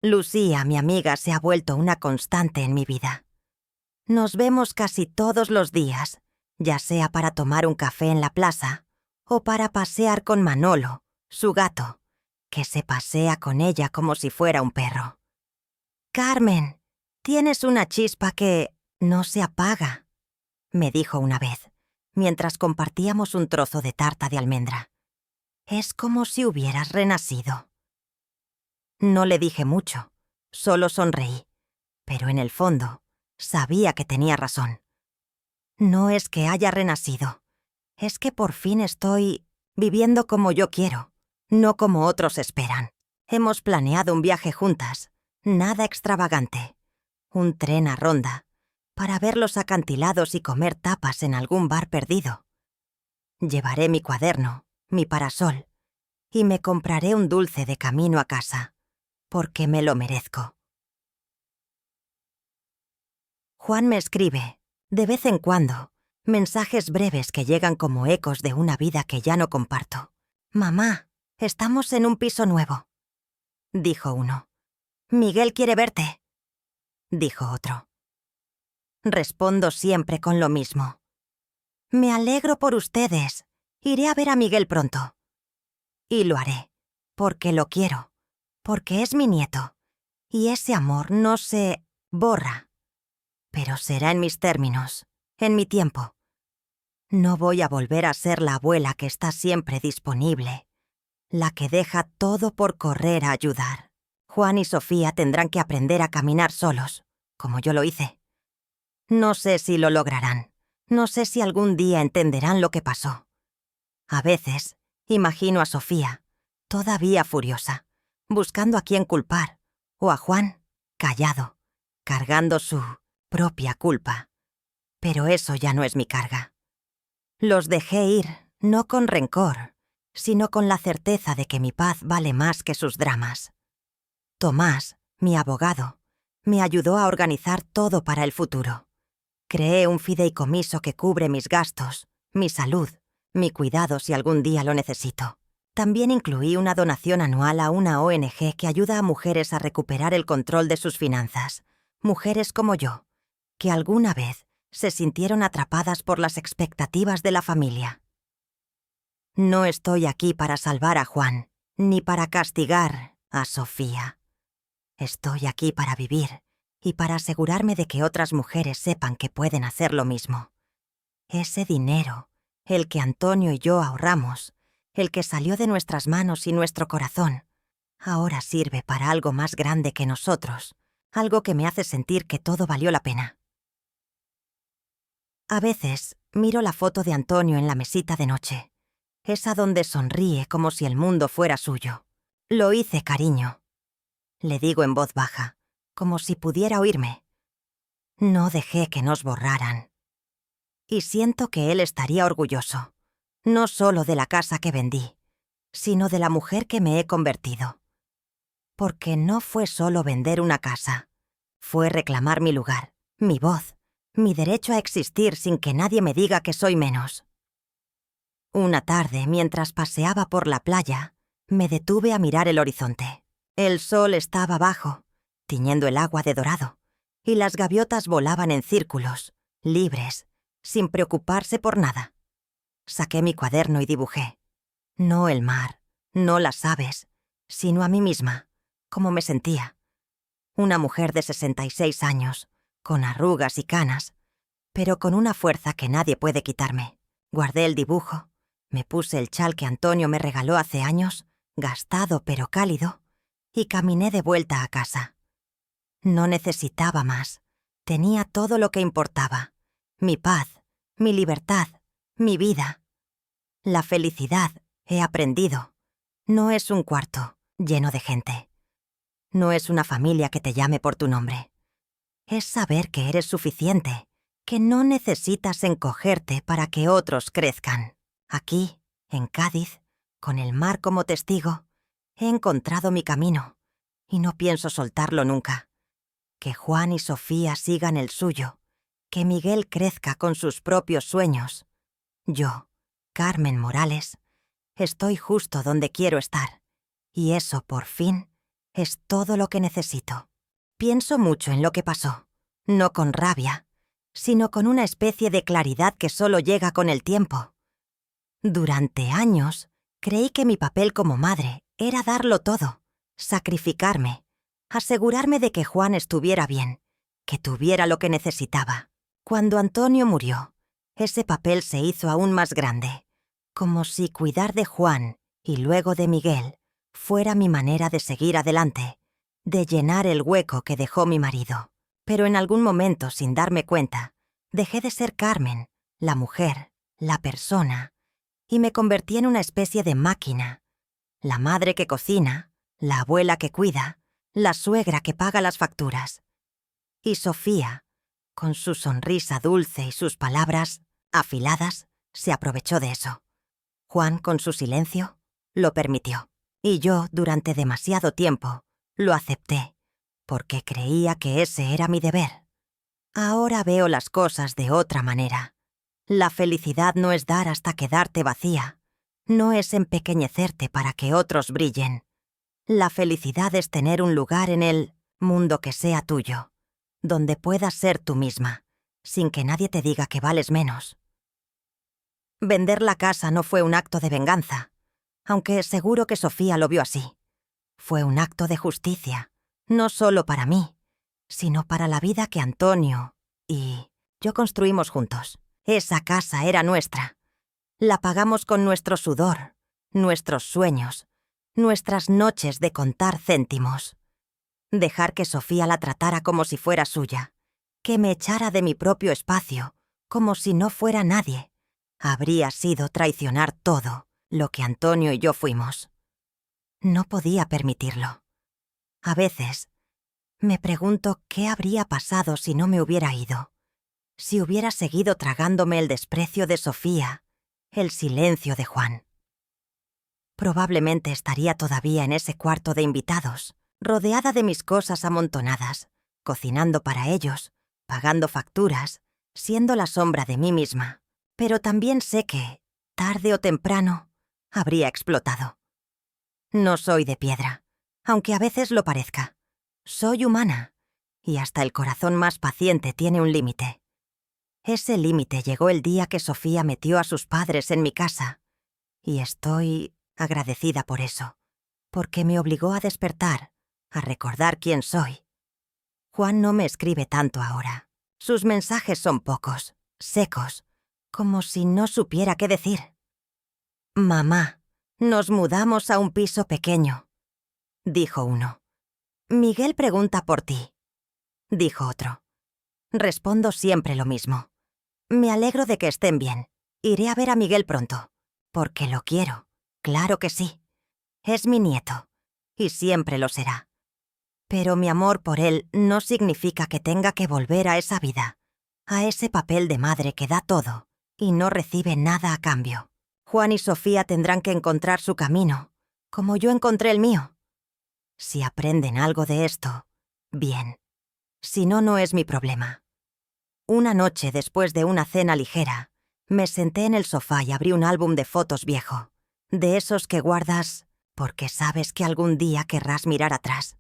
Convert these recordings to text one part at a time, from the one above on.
Lucía, mi amiga, se ha vuelto una constante en mi vida. Nos vemos casi todos los días, ya sea para tomar un café en la plaza o para pasear con Manolo, su gato, que se pasea con ella como si fuera un perro. «Carmen, tienes una chispa que no se apaga», me dijo una vez, mientras compartíamos un trozo de tarta de almendra. «Es como si hubieras renacido». No le dije mucho, solo sonreí, pero en el fondo sabía que tenía razón. No es que haya renacido, es que por fin estoy viviendo como yo quiero, no como otros esperan. Hemos planeado un viaje juntas, nada extravagante, un tren a Ronda, para ver los acantilados y comer tapas en algún bar perdido. Llevaré mi cuaderno, mi parasol, y me compraré un dulce de camino a casa, porque me lo merezco. Juan me escribe, de vez en cuando, mensajes breves que llegan como ecos de una vida que ya no comparto. «Mamá, estamos en un piso nuevo», dijo uno. «Miguel quiere verte», dijo otro. Respondo siempre con lo mismo. «Me alegro por ustedes. Iré a ver a Miguel pronto». Y lo haré, porque lo quiero, porque es mi nieto, y ese amor no se borra. Pero será en mis términos, en mi tiempo. No voy a volver a ser la abuela que está siempre disponible, la que deja todo por correr a ayudar. Juan y Sofía tendrán que aprender a caminar solos, como yo lo hice. No sé si lo lograrán, no sé si algún día entenderán lo que pasó. A veces, imagino a Sofía, todavía furiosa, buscando a quién culpar, o a Juan, callado, cargando su propia culpa. Pero eso ya no es mi carga. Los dejé ir, no con rencor, sino con la certeza de que mi paz vale más que sus dramas. Tomás, mi abogado, me ayudó a organizar todo para el futuro. Creé un fideicomiso que cubre mis gastos, mi salud, mi cuidado si algún día lo necesito. También incluí una donación anual a una ONG que ayuda a mujeres a recuperar el control de sus finanzas. Mujeres como yo, que alguna vez se sintieron atrapadas por las expectativas de la familia. No estoy aquí para salvar a Juan, ni para castigar a Sofía. Estoy aquí para vivir y para asegurarme de que otras mujeres sepan que pueden hacer lo mismo. Ese dinero, el que Antonio y yo ahorramos, el que salió de nuestras manos y nuestro corazón, ahora sirve para algo más grande que nosotros, algo que me hace sentir que todo valió la pena. A veces miro la foto de Antonio en la mesita de noche, esa donde sonríe como si el mundo fuera suyo. «Lo hice, cariño», le digo en voz baja, como si pudiera oírme. «No dejé que nos borraran». Y siento que él estaría orgulloso, no solo de la casa que vendí, sino de la mujer que me he convertido. Porque no fue solo vender una casa, fue reclamar mi lugar, mi voz, mi derecho a existir sin que nadie me diga que soy menos. Una tarde, mientras paseaba por la playa, me detuve a mirar el horizonte. El sol estaba bajo, tiñendo el agua de dorado, y las gaviotas volaban en círculos, libres, sin preocuparse por nada. Saqué mi cuaderno y dibujé. No el mar, no las aves, sino a mí misma, como me sentía. Una mujer de 66 años, con arrugas y canas, pero con una fuerza que nadie puede quitarme. Guardé el dibujo, me puse el chal que Antonio me regaló hace años, gastado pero cálido, y caminé de vuelta a casa. No necesitaba más, tenía todo lo que importaba, mi paz, mi libertad, mi vida. La felicidad, he aprendido, no es un cuarto lleno de gente. No es una familia que te llame por tu nombre. Es saber que eres suficiente, que no necesitas encogerte para que otros crezcan. Aquí, en Cádiz, con el mar como testigo, he encontrado mi camino, y no pienso soltarlo nunca. Que Juan y Sofía sigan el suyo, que Miguel crezca con sus propios sueños. Yo, Carmen Morales, estoy justo donde quiero estar, y eso, por fin, Es todo lo que necesito. Pienso mucho en lo que pasó, no con rabia, sino con una especie de claridad que solo llega con el tiempo. Durante años, creí que mi papel como madre era darlo todo, sacrificarme, asegurarme de que Juan estuviera bien, que tuviera lo que necesitaba. Cuando Antonio murió, ese papel se hizo aún más grande, como si cuidar de Juan y luego de Miguel fuera mi manera de seguir adelante, de llenar el hueco que dejó mi marido. Pero en algún momento, sin darme cuenta, dejé de ser Carmen, la mujer, la persona, y me convertí en una especie de máquina. La madre que cocina, la abuela que cuida, la suegra que paga las facturas. Y Sofía, con su sonrisa dulce y sus palabras afiladas, se aprovechó de eso. Juan, con su silencio, lo permitió. Y yo, durante demasiado tiempo, lo acepté, porque creía que ese era mi deber. Ahora veo las cosas de otra manera. La felicidad no es dar hasta quedarte vacía. No es empequeñecerte para que otros brillen. La felicidad es tener un lugar en el mundo que sea tuyo, donde puedas ser tú misma, sin que nadie te diga que vales menos. Vender la casa no fue un acto de venganza, aunque seguro que Sofía lo vio así. Fue un acto de justicia, no solo para mí, sino para la vida que Antonio y yo construimos juntos. Esa casa era nuestra. La pagamos con nuestro sudor, nuestros sueños, nuestras noches de contar céntimos. Dejar que Sofía la tratara como si fuera suya, que me echara de mi propio espacio, como si no fuera nadie, habría sido traicionar todo lo que Antonio y yo fuimos. No podía permitirlo. A veces me pregunto qué habría pasado si no me hubiera ido, si hubiera seguido tragándome el desprecio de Sofía, el silencio de Juan. Probablemente estaría todavía en ese cuarto de invitados, rodeada de mis cosas amontonadas, cocinando para ellos, pagando facturas, siendo la sombra de mí misma. Pero también sé que, tarde o temprano, habría explotado. No soy de piedra, aunque a veces lo parezca. Soy humana, y hasta el corazón más paciente tiene un límite. Ese límite llegó el día que Sofía metió a sus padres en mi casa, y estoy agradecida por eso, porque me obligó a despertar, a recordar quién soy. Juan no me escribe tanto ahora. Sus mensajes son pocos, secos, como si no supiera qué decir. «Mamá, nos mudamos a un piso pequeño», dijo uno. «Miguel pregunta por ti», dijo otro. Respondo siempre lo mismo. «Me alegro de que estén bien. Iré a ver a Miguel pronto, porque lo quiero, claro que sí. Es mi nieto, y siempre lo será. Pero mi amor por él no significa que tenga que volver a esa vida, a ese papel de madre que da todo y no recibe nada a cambio. Juan y Sofía tendrán que encontrar su camino, como yo encontré el mío. Si aprenden algo de esto, bien. Si no, no es mi problema». Una noche, después de una cena ligera, me senté en el sofá y abrí un álbum de fotos viejo, de esos que guardas porque sabes que algún día querrás mirar atrás.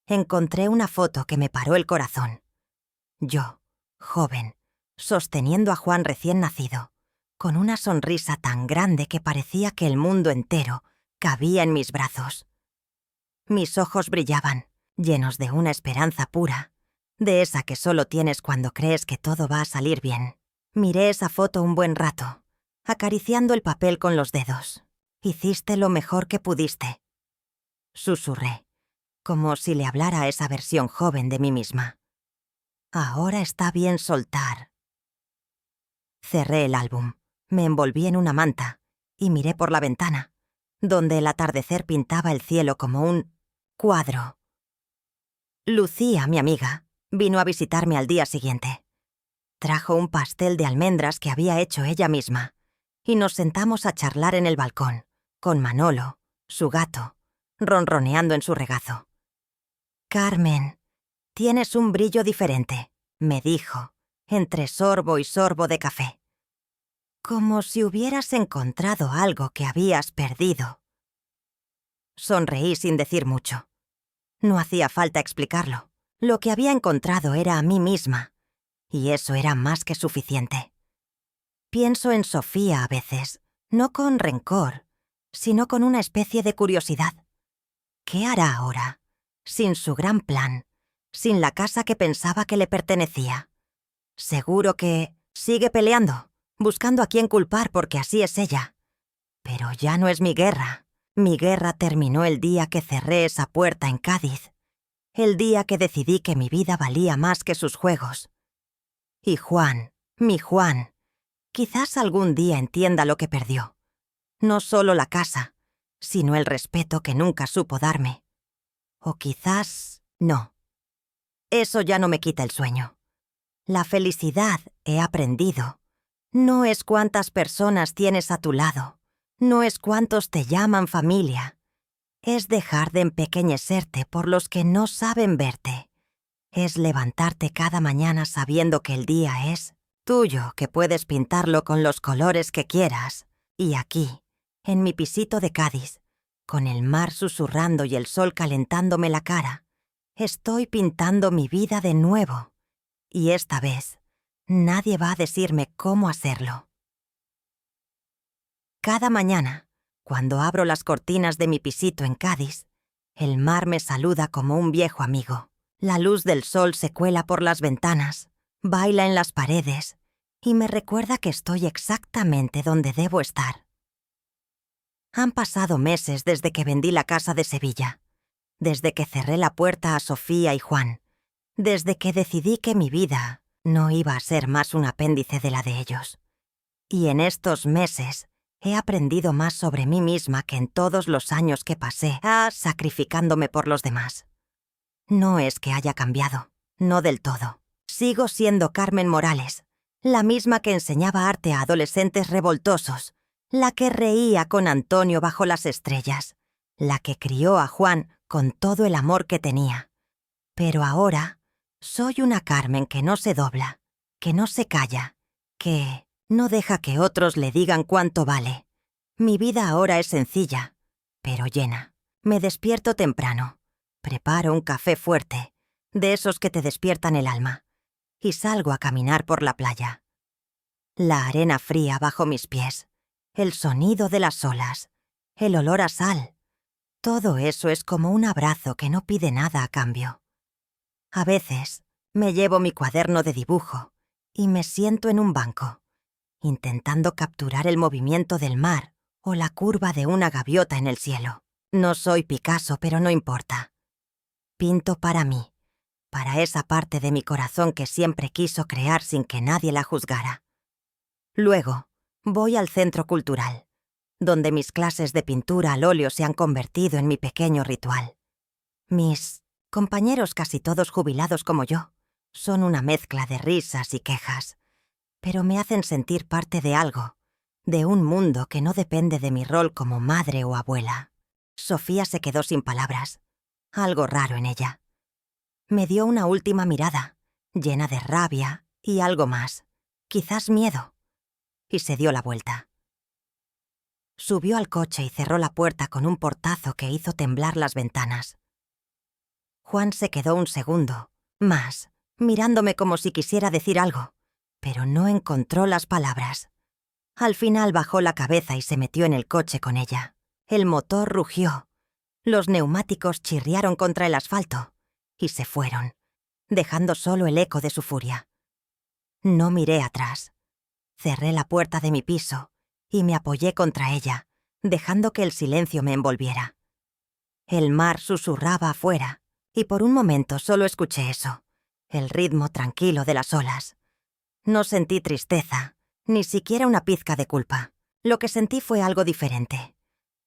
Encontré una foto que me paró el corazón. Yo, joven, sosteniendo a Juan recién nacido, con una sonrisa tan grande que parecía que el mundo entero cabía en mis brazos. Mis ojos brillaban, llenos de una esperanza pura, de esa que solo tienes cuando crees que todo va a salir bien. Miré esa foto un buen rato, acariciando el papel con los dedos. «Hiciste lo mejor que pudiste», susurré, como si le hablara a esa versión joven de mí misma. «Ahora está bien soltar». Cerré el álbum, me envolví en una manta y miré por la ventana, donde el atardecer pintaba el cielo como un cuadro. Lucía, mi amiga, vino a visitarme al día siguiente. Trajo un pastel de almendras que había hecho ella misma, y nos sentamos a charlar en el balcón, con Manolo, su gato, ronroneando en su regazo. «Carmen, tienes un brillo diferente», me dijo, entre sorbo y sorbo de café. «Como si hubieras encontrado algo que habías perdido». Sonreí sin decir mucho. No hacía falta explicarlo. Lo que había encontrado era a mí misma, y eso era más que suficiente. Pienso en Sofía a veces, no con rencor, sino con una especie de curiosidad. ¿Qué hará ahora? Sin su gran plan, sin la casa que pensaba que le pertenecía. Seguro que sigue peleando, buscando a quién culpar porque así es ella. Pero ya no es mi guerra. Mi guerra terminó el día que cerré esa puerta en Cádiz. El día que decidí que mi vida valía más que sus juegos. Y Juan, mi Juan, quizás algún día entienda lo que perdió. No solo la casa, sino el respeto que nunca supo darme. O quizás no. Eso ya no me quita el sueño. La felicidad, he aprendido, no es cuántas personas tienes a tu lado, no es cuántos te llaman familia. Es dejar de empequeñecerte por los que no saben verte. Es levantarte cada mañana sabiendo que el día es tuyo, que puedes pintarlo con los colores que quieras. Y aquí, en mi pisito de Cádiz, con el mar susurrando y el sol calentándome la cara, estoy pintando mi vida de nuevo. Y esta vez, nadie va a decirme cómo hacerlo. Cada mañana, cuando abro las cortinas de mi pisito en Cádiz, el mar me saluda como un viejo amigo. La luz del sol se cuela por las ventanas, baila en las paredes y me recuerda que estoy exactamente donde debo estar. Han pasado meses desde que vendí la casa de Sevilla, desde que cerré la puerta a Sofía y Juan, desde que decidí que mi vida no iba a ser más un apéndice de la de ellos. Y en estos meses he aprendido más sobre mí misma que en todos los años que pasé sacrificándome por los demás. No es que haya cambiado, no del todo. Sigo siendo Carmen Morales, la misma que enseñaba arte a adolescentes revoltosos, la que reía con Antonio bajo las estrellas, la que crió a Juan con todo el amor que tenía. Pero ahora soy una Carmen que no se dobla, que no se calla, que no deja que otros le digan cuánto vale. Mi vida ahora es sencilla, pero llena. Me despierto temprano, preparo un café fuerte, de esos que te despiertan el alma, y salgo a caminar por la playa. La arena fría bajo mis pies, el sonido de las olas, el olor a sal. Todo eso es como un abrazo que no pide nada a cambio. A veces me llevo mi cuaderno de dibujo y me siento en un banco, intentando capturar el movimiento del mar o la curva de una gaviota en el cielo. No soy Picasso, pero no importa. Pinto para mí, para esa parte de mi corazón que siempre quiso crear sin que nadie la juzgara. Luego, voy al centro cultural, donde mis clases de pintura al óleo se han convertido en mi pequeño ritual. Mis compañeros, casi todos jubilados como yo, son una mezcla de risas y quejas, pero me hacen sentir parte de algo, de un mundo que no depende de mi rol como madre o abuela. Sofía se quedó sin palabras, algo raro en ella. Me dio una última mirada, llena de rabia y algo más, quizás miedo, y se dio la vuelta. Subió al coche y cerró la puerta con un portazo que hizo temblar las ventanas. Juan se quedó un segundo, más, mirándome como si quisiera decir algo, pero no encontró las palabras. Al final bajó la cabeza y se metió en el coche con ella. El motor rugió, los neumáticos chirriaron contra el asfalto y se fueron, dejando solo el eco de su furia. No miré atrás. Cerré la puerta de mi piso y me apoyé contra ella, dejando que el silencio me envolviera. El mar susurraba afuera y por un momento solo escuché eso, el ritmo tranquilo de las olas. No sentí tristeza, ni siquiera una pizca de culpa. Lo que sentí fue algo diferente,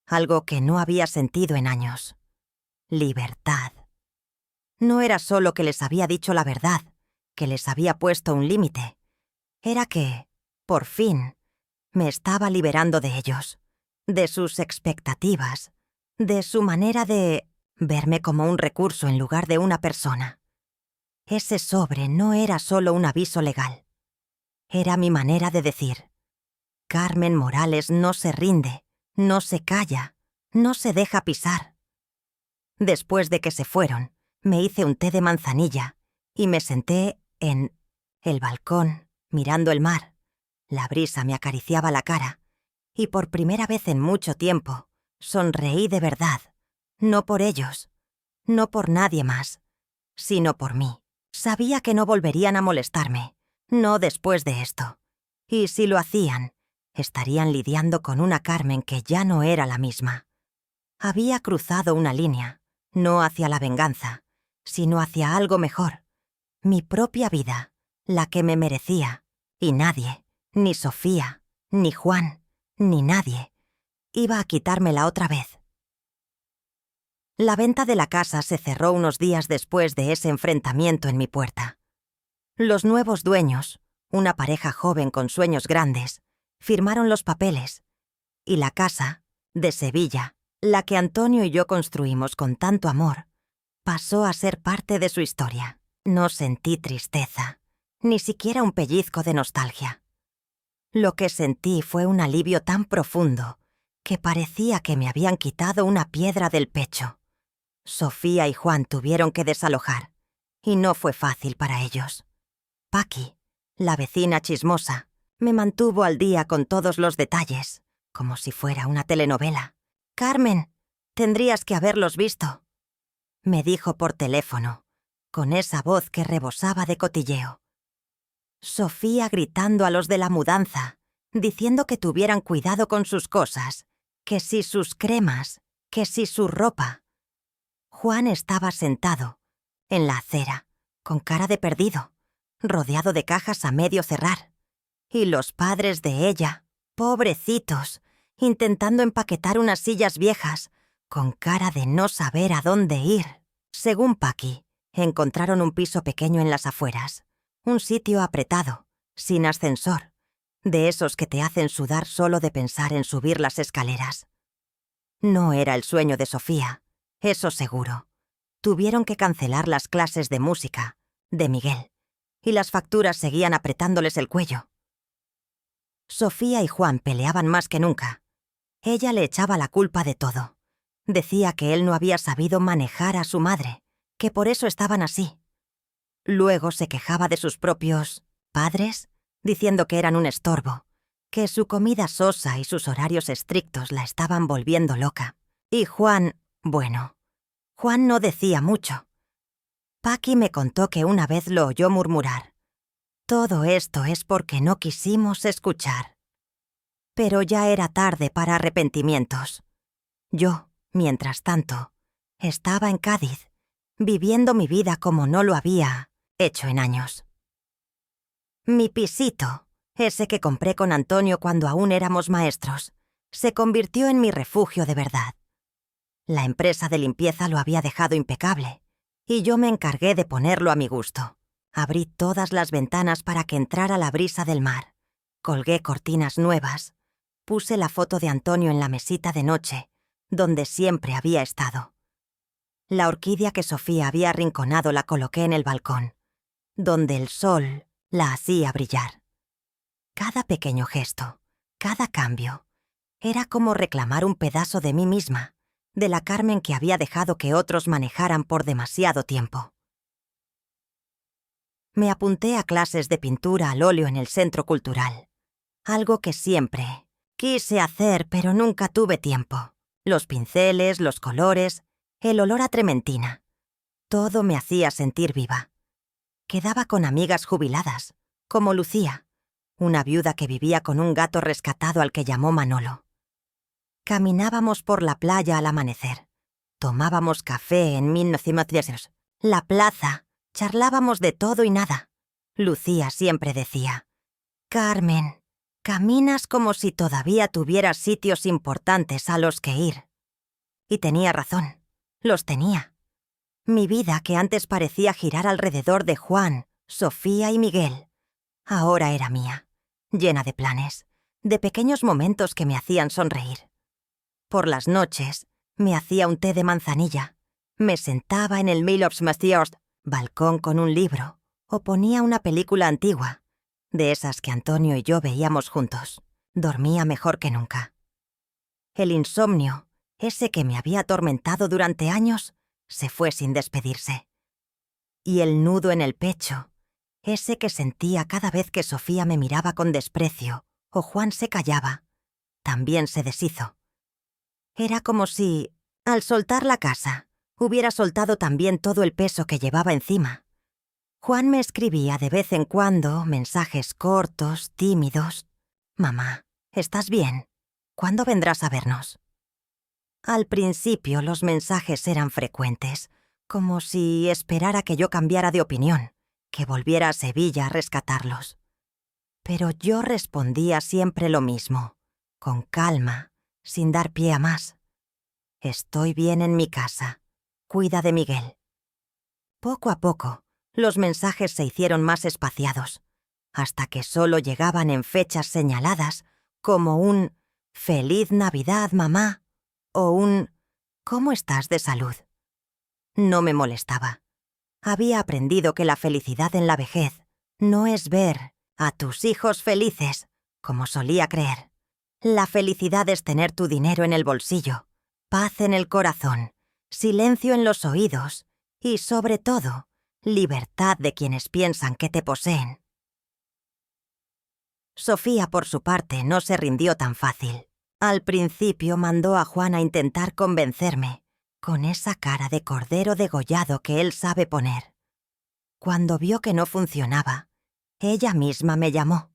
algo que no había sentido en años. Libertad. No era solo que les había dicho la verdad, que les había puesto un límite. Era que, por fin, me estaba liberando de ellos, de sus expectativas, de su manera de verme como un recurso en lugar de una persona. Ese sobre no era solo un aviso legal. Era mi manera de decir: Carmen Morales no se rinde, no se calla, no se deja pisar. Después de que se fueron, me hice un té de manzanilla y me senté en el balcón, mirando el mar. La brisa me acariciaba la cara y por primera vez en mucho tiempo sonreí de verdad, no por ellos, no por nadie más, sino por mí. Sabía que no volverían a molestarme, no después de esto. Y si lo hacían, estarían lidiando con una Carmen que ya no era la misma. Había cruzado una línea, no hacia la venganza, sino hacia algo mejor. Mi propia vida, la que me merecía, y nadie, ni Sofía, ni Juan, ni nadie, iba a quitármela otra vez. La venta de la casa se cerró unos días después de ese enfrentamiento en mi puerta. Los nuevos dueños, una pareja joven con sueños grandes, firmaron los papeles, y la casa, de Sevilla, la que Antonio y yo construimos con tanto amor, pasó a ser parte de su historia. No sentí tristeza, ni siquiera un pellizco de nostalgia. Lo que sentí fue un alivio tan profundo que parecía que me habían quitado una piedra del pecho. Sofía y Juan tuvieron que desalojar, y no fue fácil para ellos. Paqui, la vecina chismosa, me mantuvo al día con todos los detalles, como si fuera una telenovela. «Carmen, tendrías que haberlos visto», me dijo por teléfono, con esa voz que rebosaba de cotilleo. Sofía gritando a los de la mudanza, diciendo que tuvieran cuidado con sus cosas, que si sus cremas, que si su ropa. Juan estaba sentado, en la acera, con cara de perdido, rodeado de cajas a medio cerrar. Y los padres de ella, pobrecitos, intentando empaquetar unas sillas viejas, con cara de no saber a dónde ir. Según Paqui, encontraron un piso pequeño en las afueras, un sitio apretado, sin ascensor, de esos que te hacen sudar solo de pensar en subir las escaleras. No era el sueño de Sofía, eso seguro. Tuvieron que cancelar las clases de música, de Miguel, y las facturas seguían apretándoles el cuello. Sofía y Juan peleaban más que nunca. Ella le echaba la culpa de todo. Decía que él no había sabido manejar a su madre, que por eso estaban así. Luego se quejaba de sus propios padres, diciendo que eran un estorbo, que su comida sosa y sus horarios estrictos la estaban volviendo loca. Y Juan, bueno, Juan no decía mucho. Paqui me contó que una vez lo oyó murmurar: «Todo esto es porque no quisimos escuchar». Pero ya era tarde para arrepentimientos. Yo, mientras tanto, estaba en Cádiz, viviendo mi vida como no lo había hecho en años. Mi pisito, ese que compré con Antonio cuando aún éramos maestros, se convirtió en mi refugio de verdad. La empresa de limpieza lo había dejado impecable, y yo me encargué de ponerlo a mi gusto. Abrí todas las ventanas para que entrara la brisa del mar. Colgué cortinas nuevas. Puse la foto de Antonio en la mesita de noche, donde siempre había estado. La orquídea que Sofía había arrinconado la coloqué en el balcón, donde el sol la hacía brillar. Cada pequeño gesto, cada cambio, era como reclamar un pedazo de mí misma, de la Carmen que había dejado que otros manejaran por demasiado tiempo. Me apunté a clases de pintura al óleo en el Centro Cultural, algo que siempre quise hacer, pero nunca tuve tiempo. Los pinceles, los colores, el olor a trementina. Todo me hacía sentir viva. Quedaba con amigas jubiladas, como Lucía, una viuda que vivía con un gato rescatado al que llamó Manolo. Caminábamos por la playa al amanecer. Tomábamos café en 1910. La plaza. Charlábamos de todo y nada. Lucía siempre decía: «Carmen, caminas como si todavía tuvieras sitios importantes a los que ir». Y tenía razón, los tenía. Mi vida, que antes parecía girar alrededor de Juan, Sofía y Miguel, ahora era mía, llena de planes, de pequeños momentos que me hacían sonreír. Por las noches me hacía un té de manzanilla, me sentaba en el Milopsmasters balcón con un libro, o ponía una película antigua, de esas que Antonio y yo veíamos juntos. Dormía mejor que nunca. El insomnio, ese que me había atormentado durante años, Se fue sin despedirse. Y el nudo en el pecho, ese que sentía cada vez que Sofía me miraba con desprecio o Juan se callaba, también se deshizo. Era como si, al soltar la casa, hubiera soltado también todo el peso que llevaba encima. Juan me escribía de vez en cuando mensajes cortos, tímidos. «Mamá, ¿estás bien? ¿Cuándo vendrás a vernos?» Al principio los mensajes eran frecuentes, como si esperara que yo cambiara de opinión, que volviera a Sevilla a rescatarlos. Pero yo respondía siempre lo mismo, con calma, sin dar pie a más. «Estoy bien en mi casa. Cuida de Miguel». Poco a poco, los mensajes se hicieron más espaciados, hasta que solo llegaban en fechas señaladas, como un «Feliz Navidad, mamá», o un «¿Cómo estás de salud?». No me molestaba. Había aprendido que la felicidad en la vejez no es ver a tus hijos felices, como solía creer. La felicidad es tener tu dinero en el bolsillo, paz en el corazón, silencio en los oídos y, sobre todo, libertad de quienes piensan que te poseen. Sofía, por su parte, no se rindió tan fácil. Al principio mandó a Juan a intentar convencerme, con esa cara de cordero degollado que él sabe poner. Cuando vio que no funcionaba, ella misma me llamó.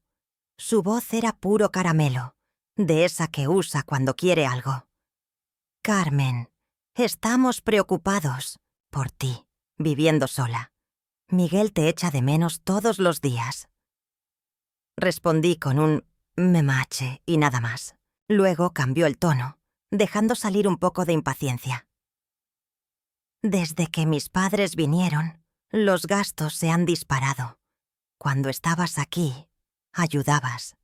Su voz era puro caramelo, de esa que usa cuando quiere algo. «Carmen, estamos preocupados por ti, viviendo sola. Miguel te echa de menos todos los días». Respondí con un «me mache» y nada más. Luego cambió el tono, dejando salir un poco de impaciencia. «Desde que mis padres vinieron, los gastos se han disparado. Cuando estabas aquí, ayudabas.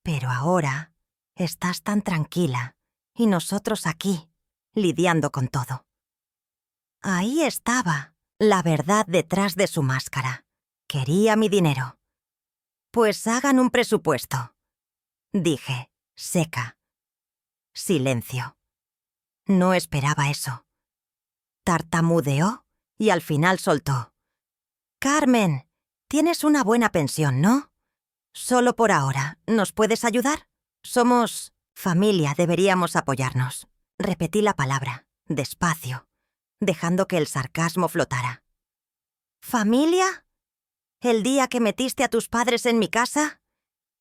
Pero ahora estás tan tranquila y nosotros aquí, lidiando con todo». Ahí estaba la verdad detrás de su máscara. Quería mi dinero. «Pues hagan un presupuesto», dije, seca. Silencio. No esperaba eso. Tartamudeó y al final soltó. «Carmen, tienes una buena pensión, ¿no? Solo por ahora, ¿nos puedes ayudar? Somos familia, deberíamos apoyarnos». Repetí la palabra, despacio, dejando que el sarcasmo flotara. «¿Familia? ¿El día que metiste a tus padres en mi casa?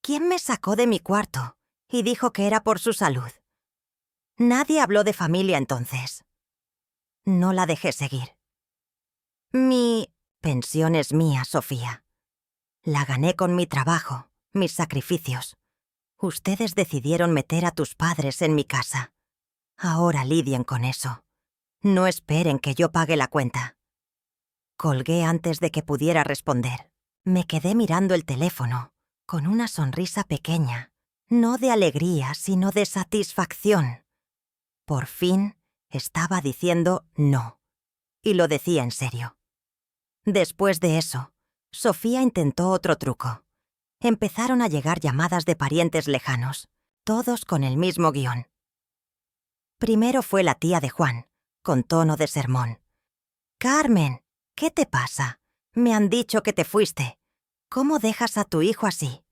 ¿Quién me sacó de mi cuarto y dijo que era por su salud? Nadie habló de familia entonces». No la dejé seguir. «Mi pensión es mía, Sofía. La gané con mi trabajo, mis sacrificios. Ustedes decidieron meter a tus padres en mi casa. Ahora lidien con eso. No esperen que yo pague la cuenta». Colgué antes de que pudiera responder. Me quedé mirando el teléfono, con una sonrisa pequeña, no de alegría, sino de satisfacción. Por fin estaba diciendo no, y lo decía en serio. Después de eso, Sofía intentó otro truco. Empezaron a llegar llamadas de parientes lejanos, todos con el mismo guión. Primero fue la tía de Juan, con tono de sermón. «Carmen, ¿qué te pasa? Me han dicho que te fuiste. ¿Cómo dejas a tu hijo así?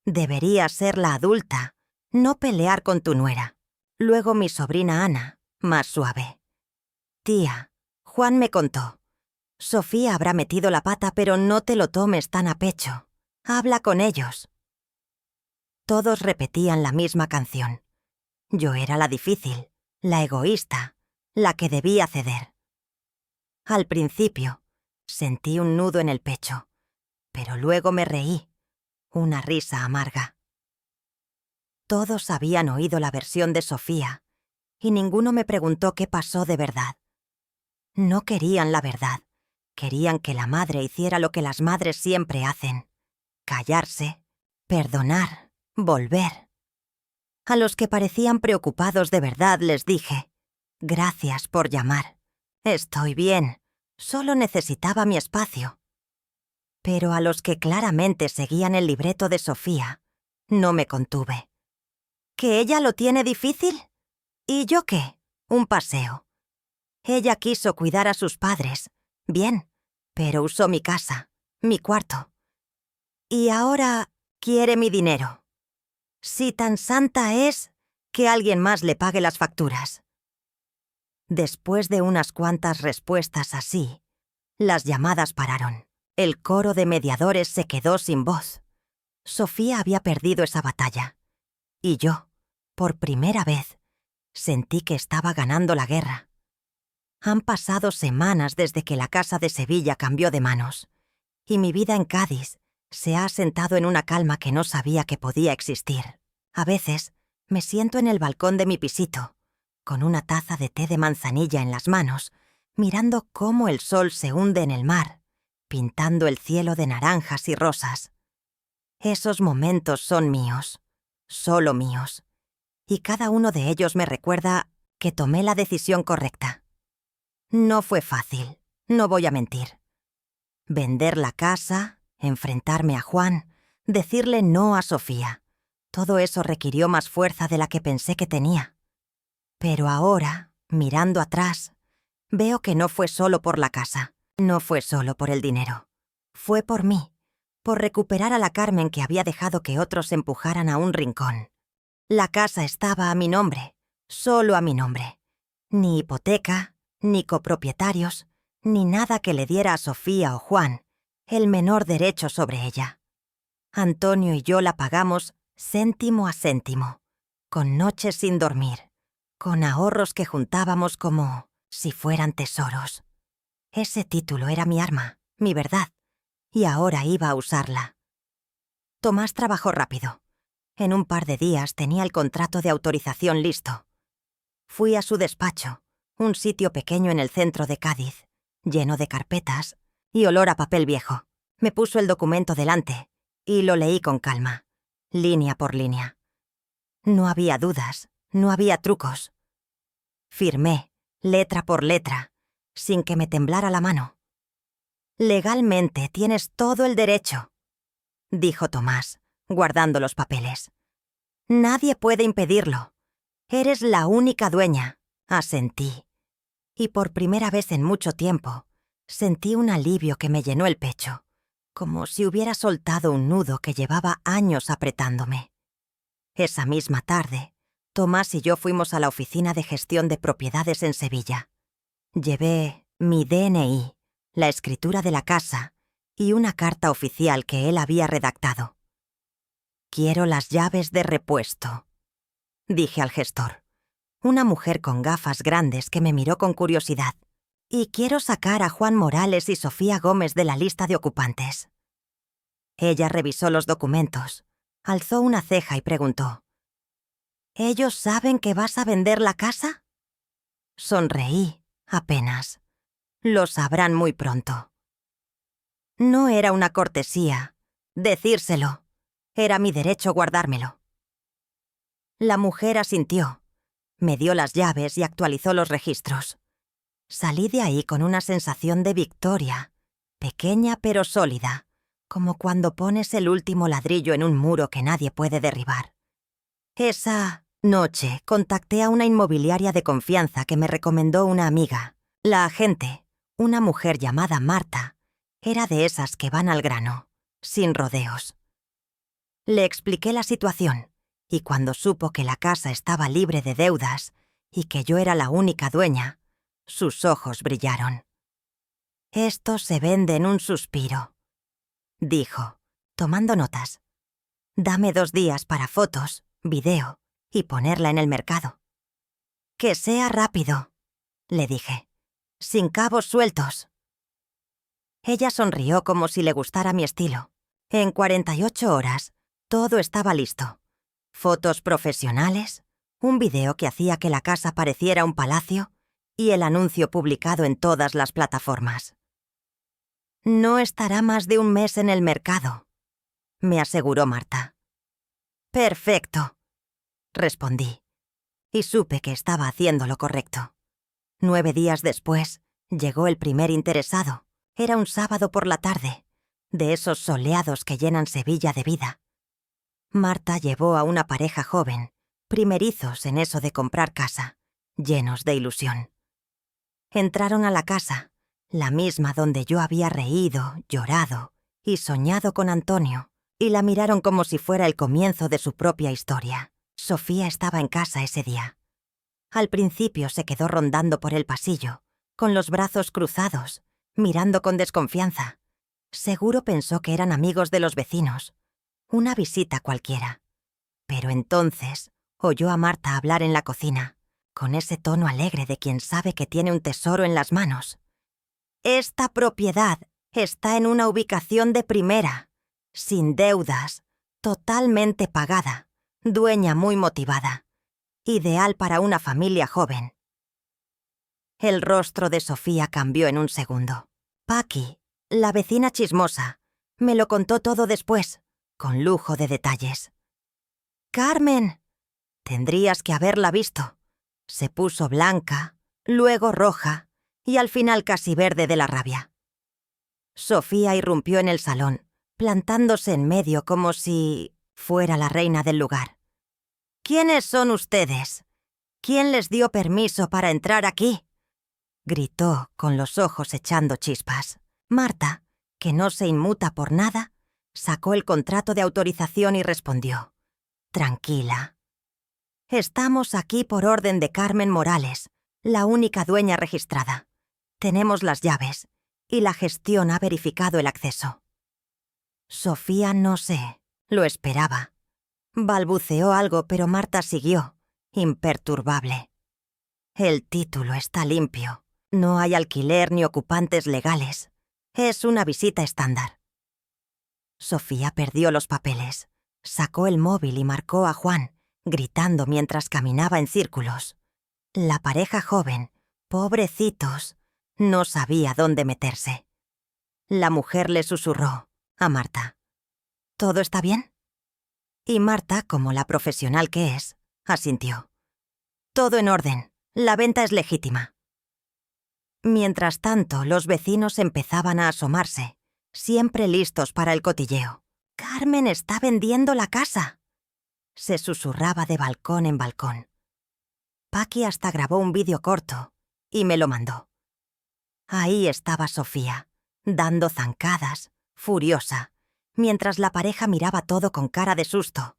Deberías ser la adulta, no pelear con tu nuera». Luego mi sobrina Ana, más suave. «Tía, Juan me contó. Sofía habrá metido la pata, pero no te lo tomes tan a pecho. Habla con ellos». Todos repetían la misma canción. Yo era la difícil, la egoísta, la que debía ceder. Al principio, sentí un nudo en el pecho, pero luego me reí, una risa amarga. Todos habían oído la versión de Sofía, y ninguno me preguntó qué pasó de verdad. No querían la verdad, querían que la madre hiciera lo que las madres siempre hacen: callarse, perdonar, volver. A los que parecían preocupados de verdad les dije: «Gracias por llamar. Estoy bien, solo necesitaba mi espacio». Pero a los que claramente seguían el libreto de Sofía, no me contuve. ¿Que ella lo tiene difícil? ¿Y yo qué? Un paseo. Ella quiso cuidar a sus padres. Bien, pero usó mi casa, mi cuarto. Y ahora quiere mi dinero. Si tan santa es, que alguien más le pague las facturas. Después de unas cuantas respuestas así, las llamadas pararon. El coro de mediadores se quedó sin voz. Sofía había perdido esa batalla. Y yo, por primera vez, sentí que estaba ganando la guerra. Han pasado semanas desde que la casa de Sevilla cambió de manos, y mi vida en Cádiz se ha asentado en una calma que no sabía que podía existir. A veces me siento en el balcón de mi pisito, con una taza de té de manzanilla en las manos, mirando cómo el sol se hunde en el mar, pintando el cielo de naranjas y rosas. Esos momentos son míos, solo míos, y cada uno de ellos me recuerda que tomé la decisión correcta. No fue fácil, no voy a mentir. Vender la casa, enfrentarme a Juan, decirle no a Sofía. Todo eso requirió más fuerza de la que pensé que tenía. Pero ahora, mirando atrás, veo que no fue solo por la casa, no fue solo por el dinero. Fue por mí, por recuperar a la Carmen que había dejado que otros empujaran a un rincón. La casa estaba a mi nombre, solo a mi nombre. Ni hipoteca, ni copropietarios, ni nada que le diera a Sofía o Juan el menor derecho sobre ella. Antonio y yo la pagamos céntimo a céntimo, con noches sin dormir, con ahorros que juntábamos como si fueran tesoros. Ese título era mi arma, mi verdad, y ahora iba a usarla. Tomás trabajó rápido. En un par de días tenía el contrato de autorización listo. Fui a su despacho, un sitio pequeño en el centro de Cádiz, lleno de carpetas y olor a papel viejo. Me puso el documento delante y lo leí con calma, línea por línea. No había dudas, no había trucos. Firmé, letra por letra, sin que me temblara la mano. «Legalmente tienes todo el derecho», dijo Tomás, guardando los papeles. «Nadie puede impedirlo. Eres la única dueña», asentí. Y por primera vez en mucho tiempo, sentí un alivio que me llenó el pecho, como si hubiera soltado un nudo que llevaba años apretándome. Esa misma tarde, Tomás y yo fuimos a la oficina de gestión de propiedades en Sevilla. Llevé mi DNI, la escritura de la casa y una carta oficial que él había redactado. «Quiero las llaves de repuesto», dije al gestor, una mujer con gafas grandes que me miró con curiosidad. «Y quiero sacar a Juan Morales y Sofía Gómez de la lista de ocupantes». Ella revisó los documentos, alzó una ceja y preguntó: «¿Ellos saben que vas a vender la casa?» Sonreí, apenas. «Lo sabrán muy pronto». No era una cortesía decírselo, era mi derecho guardármelo. La mujer asintió, me dio las llaves y actualizó los registros. Salí de ahí con una sensación de victoria, pequeña pero sólida, como cuando pones el último ladrillo en un muro que nadie puede derribar. Esa noche contacté a una inmobiliaria de confianza que me recomendó una amiga. La agente, una mujer llamada Marta, era de esas que van al grano, sin rodeos. Le expliqué la situación, y cuando supo que la casa estaba libre de deudas y que yo era la única dueña, sus ojos brillaron. «Esto se vende en un suspiro», dijo, tomando notas. «Dame 2 días para fotos, video y ponerla en el mercado». «Que sea rápido», le dije, «sin cabos sueltos». Ella sonrió como si le gustara mi estilo. En 48 horas, todo estaba listo. Fotos profesionales, un video que hacía que la casa pareciera un palacio y el anuncio publicado en todas las plataformas. «No estará más de 1 mes en el mercado», me aseguró Marta. «Perfecto», respondí, y supe que estaba haciendo lo correcto. 9 días después, llegó el primer interesado. Era un sábado por la tarde, de esos soleados que llenan Sevilla de vida. Marta llevó a una pareja joven, primerizos en eso de comprar casa, llenos de ilusión. Entraron a la casa, la misma donde yo había reído, llorado y soñado con Antonio, y la miraron como si fuera el comienzo de su propia historia. Sofía estaba en casa ese día. Al principio se quedó rondando por el pasillo, con los brazos cruzados, mirando con desconfianza. Seguro pensó que eran amigos de los vecinos, una visita cualquiera. Pero entonces oyó a Marta hablar en la cocina, con ese tono alegre de quien sabe que tiene un tesoro en las manos. «Esta propiedad está en una ubicación de primera, sin deudas, totalmente pagada, dueña muy motivada, ideal para una familia joven». El rostro de Sofía cambió en un segundo. Paqui, la vecina chismosa, me lo contó todo después, con lujo de detalles. «Carmen, tendrías que haberla visto. Se puso blanca, luego roja y al final casi verde de la rabia». Sofía irrumpió en el salón, plantándose en medio como si fuera la reina del lugar. «¿Quiénes son ustedes? ¿Quién les dio permiso para entrar aquí?», gritó con los ojos echando chispas. Marta, que no se inmuta por nada, sacó el contrato de autorización y respondió: «Tranquila. Estamos aquí por orden de Carmen Morales, la única dueña registrada. Tenemos las llaves y la gestión ha verificado el acceso». Sofía no sé, lo esperaba. Balbuceó algo, pero Marta siguió, imperturbable. «El título está limpio. No hay alquiler ni ocupantes legales. Es una visita estándar». Sofía perdió los papeles, sacó el móvil y marcó a Juan, gritando mientras caminaba en círculos. La pareja joven, pobrecitos, no sabía dónde meterse. La mujer le susurró a Marta: «¿Todo está bien?». Y Marta, como la profesional que es, asintió: «Todo en orden. La venta es legítima». Mientras tanto, los vecinos empezaban a asomarse, siempre listos para el cotilleo. «Carmen está vendiendo la casa», se susurraba de balcón en balcón. Paqui hasta grabó un vídeo corto y me lo mandó. Ahí estaba Sofía, dando zancadas, furiosa, mientras la pareja miraba todo con cara de susto.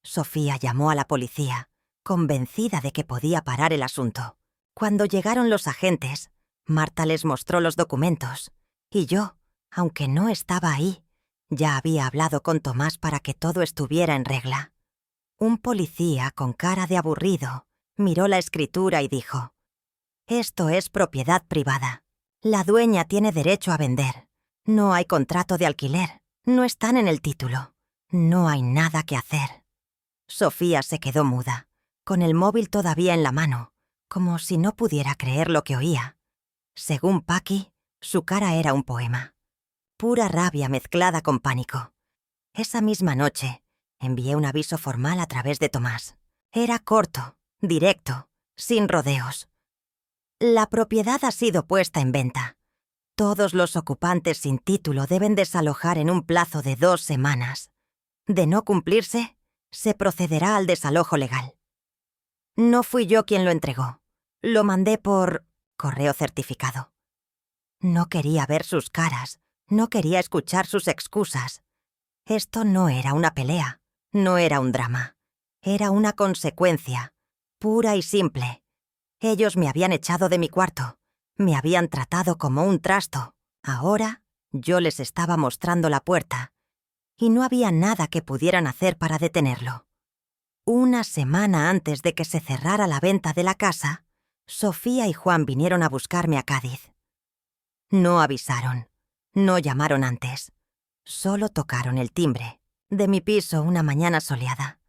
Sofía llamó a la policía, convencida de que podía parar el asunto. Cuando llegaron los agentes, Marta les mostró los documentos, y yo, aunque no estaba ahí, ya había hablado con Tomás para que todo estuviera en regla. Un policía, con cara de aburrido, miró la escritura y dijo: «Esto es propiedad privada. La dueña tiene derecho a vender. No hay contrato de alquiler. No están en el título. No hay nada que hacer». Sofía se quedó muda, con el móvil todavía en la mano, como si no pudiera creer lo que oía. Según Paqui, su cara era un poema. Pura rabia mezclada con pánico. Esa misma noche, envié un aviso formal a través de Tomás. Era corto, directo, sin rodeos. «La propiedad ha sido puesta en venta. Todos los ocupantes sin título deben desalojar en un plazo de 2 semanas. De no cumplirse, se procederá al desalojo legal». No fui yo quien lo entregó. Lo mandé por correo certificado. No quería ver sus caras, no quería escuchar sus excusas. Esto no era una pelea, no era un drama. Era una consecuencia, pura y simple. Ellos me habían echado de mi cuarto, me habían tratado como un trasto. Ahora yo les estaba mostrando la puerta, y no había nada que pudieran hacer para detenerlo. Una semana antes de que se cerrara la venta de la casa, Sofía y Juan vinieron a buscarme a Cádiz. No avisaron, no llamaron antes. Solo tocaron el timbre de mi piso una mañana soleada,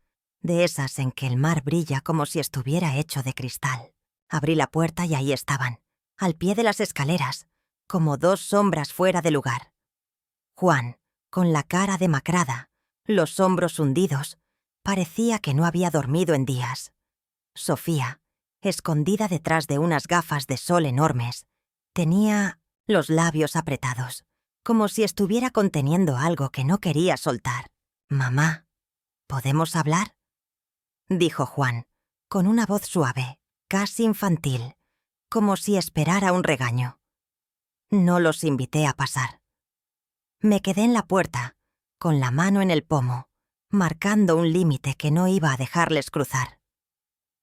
de esas en que el mar brilla como si estuviera hecho de cristal. Abrí la puerta y ahí estaban, al pie de las escaleras, como 2 sombras fuera de lugar. Juan, con la cara demacrada, los hombros hundidos, parecía que no había dormido en días. Sofía, escondida detrás de unas gafas de sol enormes, tenía los labios apretados, como si estuviera conteniendo algo que no quería soltar. «Mamá, ¿podemos hablar?», dijo Juan, con una voz suave, casi infantil, como si esperara un regaño. No los invité a pasar. Me quedé en la puerta, con la mano en el pomo, marcando un límite que no iba a dejarles cruzar.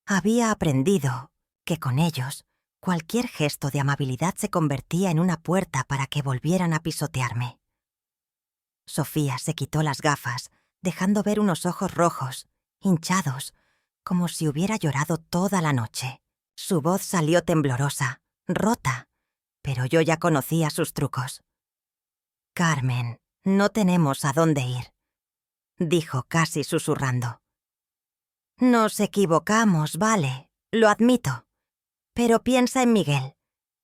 Había aprendido que con ellos cualquier gesto de amabilidad se convertía en una puerta para que volvieran a pisotearme. Sofía se quitó las gafas, dejando ver unos ojos rojos, hinchados, como si hubiera llorado toda la noche. Su voz salió temblorosa, rota, pero yo ya conocía sus trucos. «Carmen, no tenemos a dónde ir», dijo casi susurrando. «Nos equivocamos, vale, lo admito. Pero piensa en Miguel.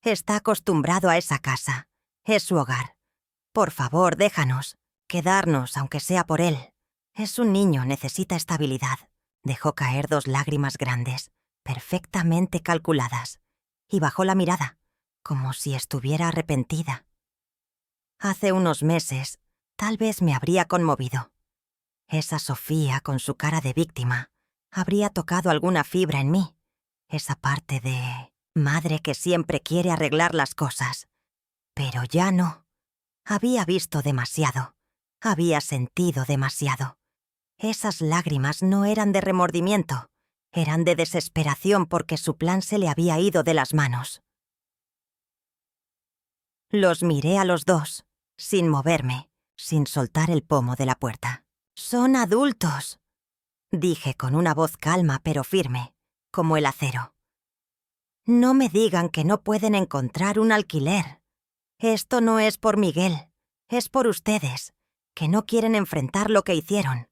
Está acostumbrado a esa casa. Es su hogar. Por favor, déjanos. Quedarnos, aunque sea por él. Es un niño, necesita estabilidad». Dejó caer 2 lágrimas grandes, perfectamente calculadas, y bajó la mirada, como si estuviera arrepentida. Hace unos meses, tal vez me habría conmovido. Esa Sofía, con su cara de víctima, habría tocado alguna fibra en mí. Esa parte de madre que siempre quiere arreglar las cosas. Pero ya no. Había visto demasiado. Había sentido demasiado. Esas lágrimas no eran de remordimiento, eran de desesperación porque su plan se le había ido de las manos. Los miré a los dos, sin moverme, sin soltar el pomo de la puerta. «Son adultos», dije con una voz calma pero firme, como el acero. «No me digan que no pueden encontrar un alquiler. Esto no es por Miguel, es por ustedes, que no quieren enfrentar lo que hicieron».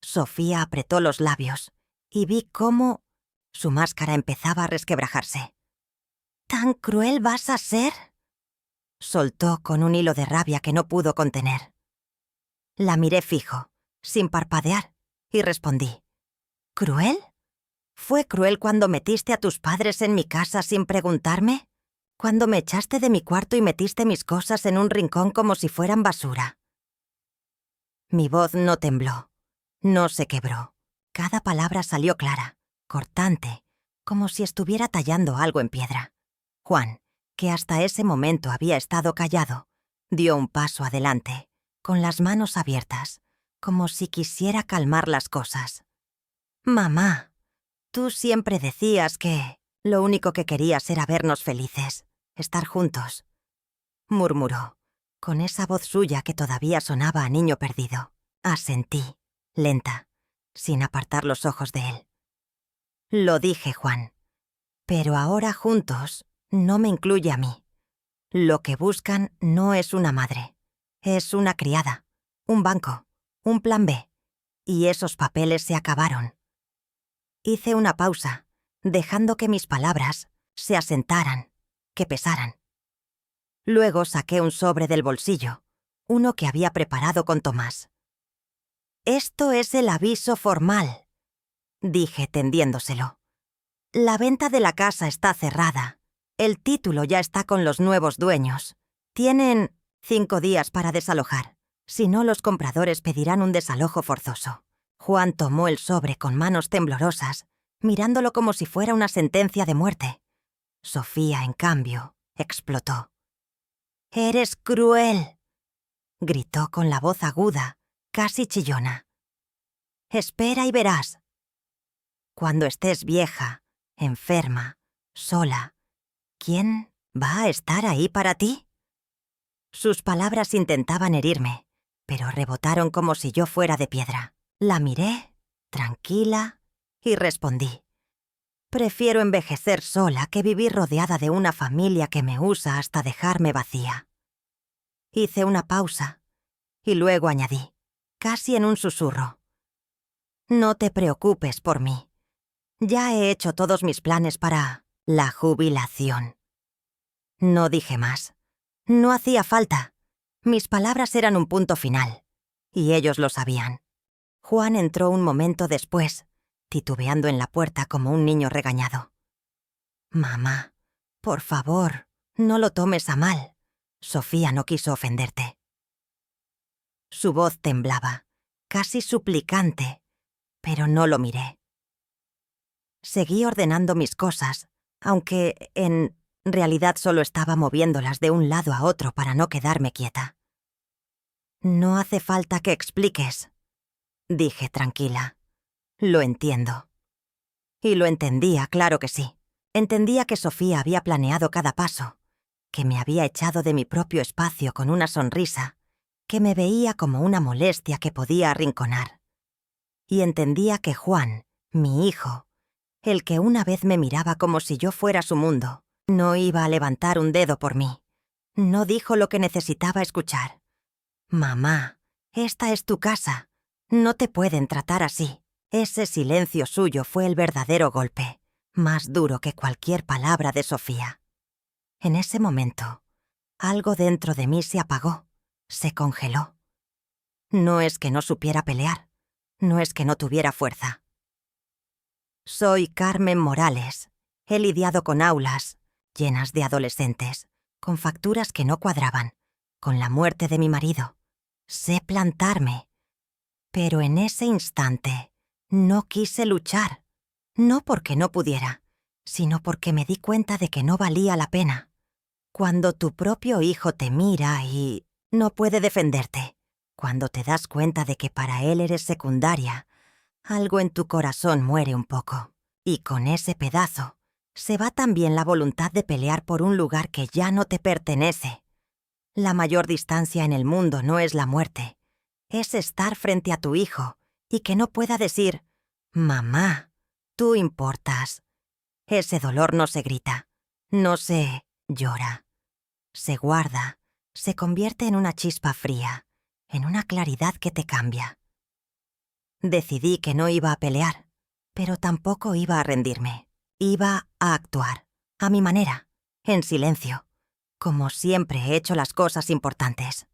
Sofía apretó los labios y vi cómo su máscara empezaba a resquebrajarse. «¿Tan cruel vas a ser?», soltó con un hilo de rabia que no pudo contener. La miré fijo, sin parpadear, y respondí. «¿Cruel? ¿Fue cruel cuando metiste a tus padres en mi casa sin preguntarme? ¿Cuando me echaste de mi cuarto y metiste mis cosas en un rincón como si fueran basura?» Mi voz no tembló, no se quebró. Cada palabra salió clara, cortante, como si estuviera tallando algo en piedra. Juan, que hasta ese momento había estado callado, dio un paso adelante, con las manos abiertas, como si quisiera calmar las cosas. «Mamá, tú siempre decías que lo único que querías era vernos felices, estar juntos», murmuró, con esa voz suya que todavía sonaba a niño perdido. Asentí, lenta, sin apartar los ojos de él. «Lo dije, Juan. Pero ahora juntos no me incluye a mí. Lo que buscan no es una madre, es una criada, un banco, un plan B. Y esos papeles se acabaron». Hice una pausa, dejando que mis palabras se asentaran, que pesaran. Luego saqué un sobre del bolsillo, uno que había preparado con Tomás. «Esto es el aviso formal», dije tendiéndoselo. «La venta de la casa está cerrada. El título ya está con los nuevos dueños. Tienen 5 días para desalojar. Si no, los compradores pedirán un desalojo forzoso». Juan tomó el sobre con manos temblorosas, mirándolo como si fuera una sentencia de muerte. Sofía, en cambio, explotó. «¡Eres cruel!», gritó con la voz aguda, casi chillona. «Espera y verás. Cuando estés vieja, enferma, sola, ¿quién va a estar ahí para ti?». Sus palabras intentaban herirme, pero rebotaron como si yo fuera de piedra. La miré, tranquila, y respondí. «Prefiero envejecer sola que vivir rodeada de una familia que me usa hasta dejarme vacía». Hice una pausa, y luego añadí, casi en un susurro. «No te preocupes por mí. Ya he hecho todos mis planes para la jubilación». No dije más. No hacía falta. Mis palabras eran un punto final, y ellos lo sabían. Juan entró un momento después, titubeando en la puerta como un niño regañado. «Mamá, por favor, no lo tomes a mal. Sofía no quiso ofenderte». Su voz temblaba, casi suplicante, pero no lo miré. Seguí ordenando mis cosas, aunque en realidad solo estaba moviéndolas de un lado a otro para no quedarme quieta. «No hace falta que expliques», dije tranquila. «Lo entiendo». Y lo entendía, claro que sí. Entendía que Sofía había planeado cada paso, que me había echado de mi propio espacio con una sonrisa, que me veía como una molestia que podía arrinconar. Y entendía que Juan, mi hijo, el que una vez me miraba como si yo fuera su mundo, no iba a levantar un dedo por mí. No dijo lo que necesitaba escuchar. «Mamá, esta es tu casa. No te pueden tratar así». Ese silencio suyo fue el verdadero golpe, más duro que cualquier palabra de Sofía. En ese momento, algo dentro de mí se apagó, se congeló. No es que no supiera pelear, no es que no tuviera fuerza. Soy Carmen Morales. He lidiado con aulas llenas de adolescentes, con facturas que no cuadraban, con la muerte de mi marido. Sé plantarme. Pero en ese instante no quise luchar, no porque no pudiera, sino porque me di cuenta de que no valía la pena. Cuando tu propio hijo te mira y no puede defenderte, cuando te das cuenta de que para él eres secundaria, algo en tu corazón muere un poco. Y con ese pedazo se va también la voluntad de pelear por un lugar que ya no te pertenece. La mayor distancia en el mundo no es la muerte, es estar frente a tu hijo y que no pueda decir, «Mamá, tú importas». Ese dolor no se grita, no se llora. Se guarda, se convierte en una chispa fría, en una claridad que te cambia. Decidí que no iba a pelear, pero tampoco iba a rendirme. Iba a actuar, a mi manera, en silencio, como siempre he hecho las cosas importantes.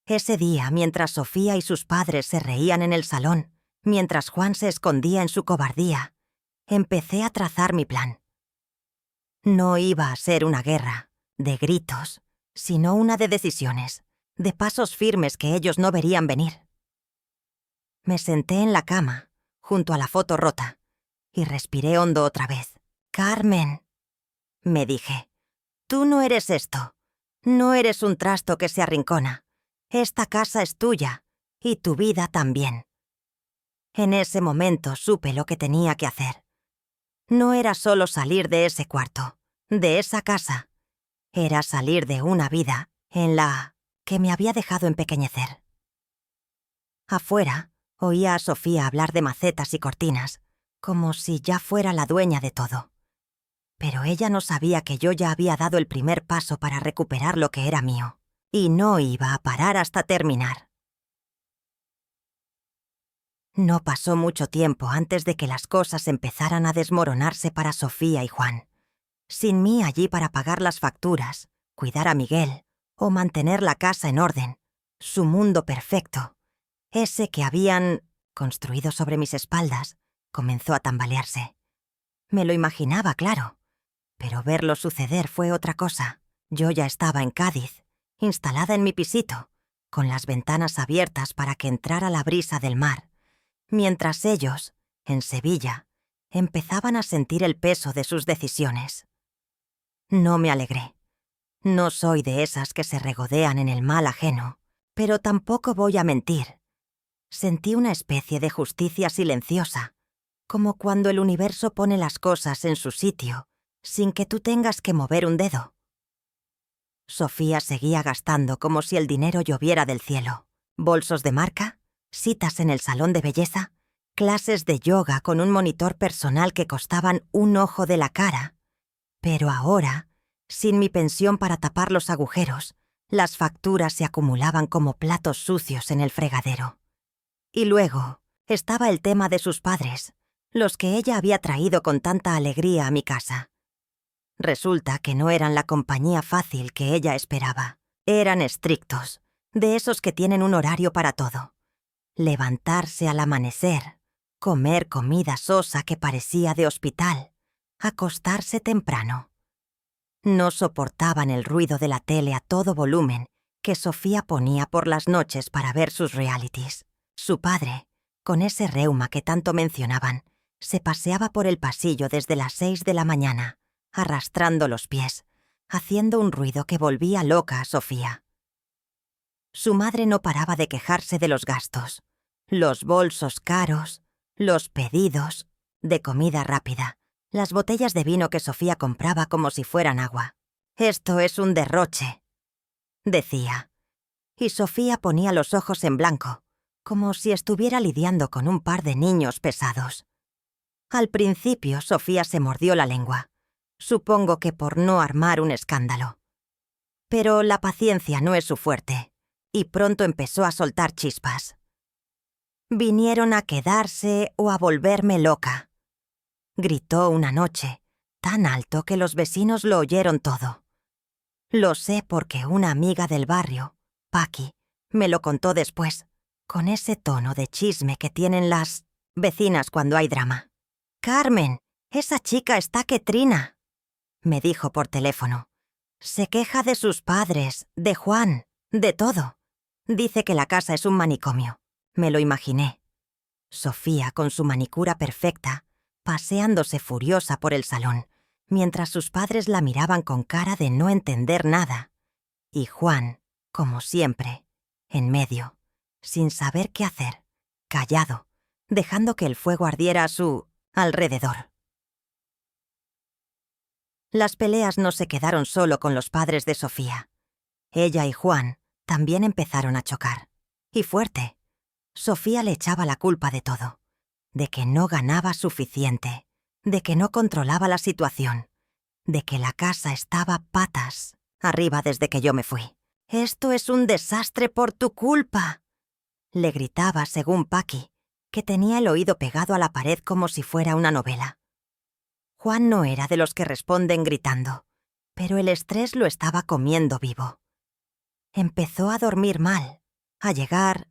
Ese día, mientras Sofía y sus padres se reían en el salón, mientras Juan se escondía en su cobardía, empecé a trazar mi plan. No iba a ser una guerra, de gritos, sino una de decisiones, de pasos firmes que ellos no verían venir. Me senté en la cama, junto a la foto rota, y respiré hondo otra vez. «Carmen», me dije, «tú no eres esto. No eres un trasto que se arrincona. Esta casa es tuya, y tu vida también». En ese momento supe lo que tenía que hacer. No era solo salir de ese cuarto, de esa casa. Era salir de una vida en la que me había dejado empequeñecer. Afuera, oía a Sofía hablar de macetas y cortinas, como si ya fuera la dueña de todo. Pero ella no sabía que yo ya había dado el primer paso para recuperar lo que era mío, y no iba a parar hasta terminar. No pasó mucho tiempo antes de que las cosas empezaran a desmoronarse para Sofía y Juan. Sin mí allí para pagar las facturas, cuidar a Miguel o mantener la casa en orden, su mundo perfecto, ese que habían construido sobre mis espaldas, comenzó a tambalearse. Me lo imaginaba, claro, pero verlo suceder fue otra cosa. Yo ya estaba en Cádiz, instalada en mi pisito, con las ventanas abiertas para que entrara la brisa del mar, mientras ellos, en Sevilla, empezaban a sentir el peso de sus decisiones. No me alegré. No soy de esas que se regodean en el mal ajeno, pero tampoco voy a mentir. Sentí una especie de justicia silenciosa, como cuando el universo pone las cosas en su sitio, sin que tú tengas que mover un dedo. Sofía seguía gastando como si el dinero lloviera del cielo. Bolsos de marca, citas en el salón de belleza, clases de yoga con un monitor personal que costaban un ojo de la cara. Pero ahora, sin mi pensión para tapar los agujeros, las facturas se acumulaban como platos sucios en el fregadero. Y luego estaba el tema de sus padres, los que ella había traído con tanta alegría a mi casa. Resulta que no eran la compañía fácil que ella esperaba. Eran estrictos, de esos que tienen un horario para todo. Levantarse al amanecer, comer comida sosa que parecía de hospital, acostarse temprano. No soportaban el ruido de la tele a todo volumen que Sofía ponía por las noches para ver sus realities. Su padre, con ese reuma que tanto mencionaban, Se paseaba por el pasillo desde las 6 de la mañana, arrastrando los pies, haciendo un ruido que volvía loca a Sofía. Su madre no paraba de quejarse de los gastos, los bolsos caros, los pedidos de comida rápida, las botellas de vino que Sofía compraba como si fueran agua. «Esto es un derroche», decía. Y Sofía ponía los ojos en blanco, como si estuviera lidiando con un par de niños pesados. Al principio Sofía se mordió la lengua, supongo que por no armar un escándalo. Pero la paciencia no es su fuerte, y pronto empezó a soltar chispas. «Vinieron a quedarse o a volverme loca», gritó una noche, tan alto que los vecinos lo oyeron todo. Lo sé porque una amiga del barrio, Paqui, me lo contó después, con ese tono de chisme que tienen las vecinas cuando hay drama. «Carmen, esa chica está que trina», me dijo por teléfono. «Se queja de sus padres, de Juan, de todo. Dice que la casa es un manicomio». Me lo imaginé. Sofía, con su manicura perfecta, paseándose furiosa por el salón, mientras sus padres la miraban con cara de no entender nada. Y Juan, como siempre, en medio, sin saber qué hacer, callado, dejando que el fuego ardiera a su alrededor. Las peleas no se quedaron solo con los padres de Sofía. Ella y Juan también empezaron a chocar. Y fuerte. Sofía le echaba la culpa de todo. De que no ganaba suficiente. De que no controlaba la situación. De que la casa estaba patas arriba desde que yo me fui. «Esto es un desastre por tu culpa», le gritaba según Paqui, que tenía el oído pegado a la pared como si fuera una novela. Juan no era de los que responden gritando, pero el estrés lo estaba comiendo vivo. Empezó a dormir mal, a llegar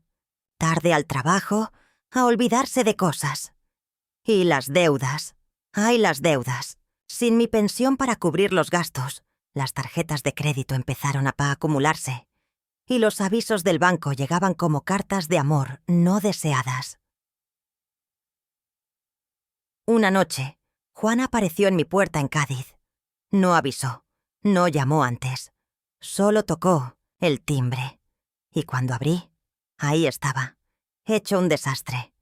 tarde al trabajo, a olvidarse de cosas. Y las deudas. ¡Ay, las deudas! Sin mi pensión para cubrir los gastos, las tarjetas de crédito empezaron a acumularse. Y los avisos del banco llegaban como cartas de amor no deseadas. Una noche, Juan apareció en mi puerta en Cádiz. No avisó, no llamó antes. Solo tocó el timbre. Y cuando abrí, ahí estaba, hecho un desastre.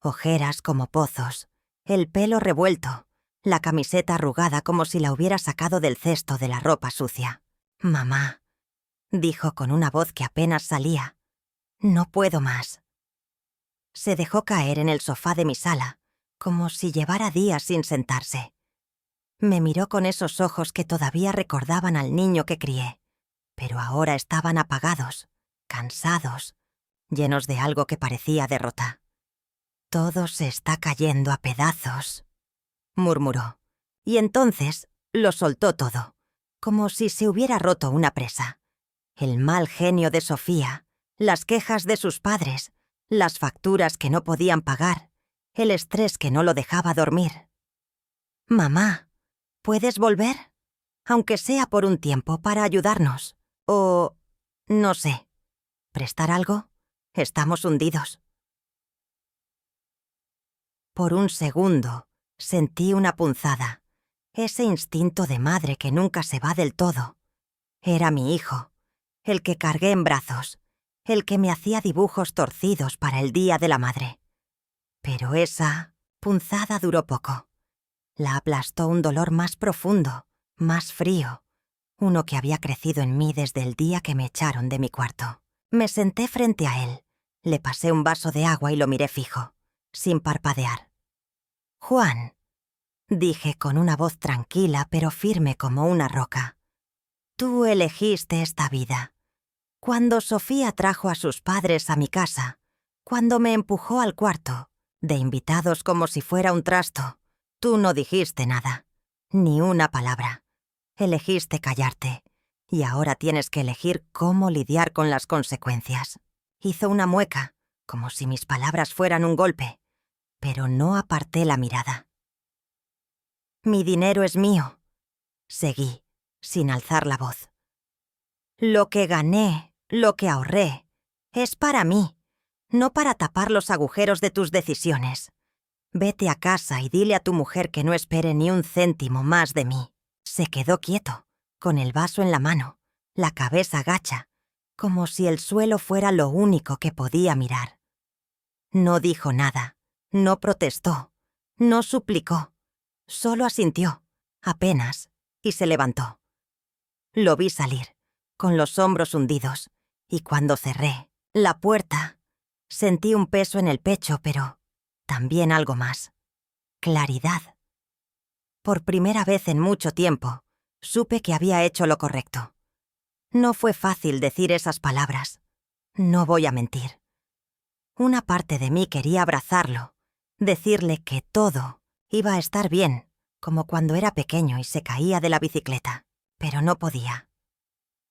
Ojeras como pozos, el pelo revuelto, la camiseta arrugada como si la hubiera sacado del cesto de la ropa sucia. «Mamá», dijo con una voz que apenas salía, «no puedo más». Se dejó caer en el sofá de mi sala, como si llevara días sin sentarse. Me miró con esos ojos que todavía recordaban al niño que crié, pero ahora estaban apagados, cansados, llenos de algo que parecía derrota. «Todo se está cayendo a pedazos», murmuró, y entonces lo soltó todo, como si se hubiera roto una presa. El mal genio de Sofía, las quejas de sus padres, las facturas que no podían pagar, el estrés que no lo dejaba dormir. «Mamá, ¿puedes volver? Aunque sea por un tiempo para ayudarnos. O, no sé, prestar algo. Estamos hundidos». Por un segundo, sentí una punzada. Ese instinto de madre que nunca se va del todo. Era mi hijo, el que cargué en brazos, el que me hacía dibujos torcidos para el Día de la Madre. Pero esa punzada duró poco. La aplastó un dolor más profundo, más frío, uno que había crecido en mí desde el día que me echaron de mi cuarto. Me senté frente a él, le pasé un vaso de agua y lo miré fijo, sin parpadear. «Juan», dije con una voz tranquila pero firme como una roca, «tú elegiste esta vida. Cuando Sofía trajo a sus padres a mi casa, cuando me empujó al cuarto, de invitados como si fuera un trasto, tú no dijiste nada, ni una palabra. Elegiste callarte, y ahora tienes que elegir cómo lidiar con las consecuencias». Hizo una mueca, como si mis palabras fueran un golpe, pero no aparté la mirada. «Mi dinero es mío», seguí, sin alzar la voz. «Lo que gané, lo que ahorré, es para mí, no para tapar los agujeros de tus decisiones. Vete a casa y dile a tu mujer que no espere ni un céntimo más de mí. Se quedó quieto, con el vaso en la mano, la cabeza gacha, como si el suelo fuera lo único que podía mirar. No dijo nada, no protestó, no suplicó, solo asintió, apenas, y se levantó. Lo vi salir, con los hombros hundidos, y cuando cerré la puerta, sentí un peso en el pecho, pero también algo más. Claridad. Por primera vez en mucho tiempo, supe que había hecho lo correcto. No fue fácil decir esas palabras. No voy a mentir. Una parte de mí quería abrazarlo, decirle que todo iba a estar bien, como cuando era pequeño y se caía de la bicicleta, pero no podía.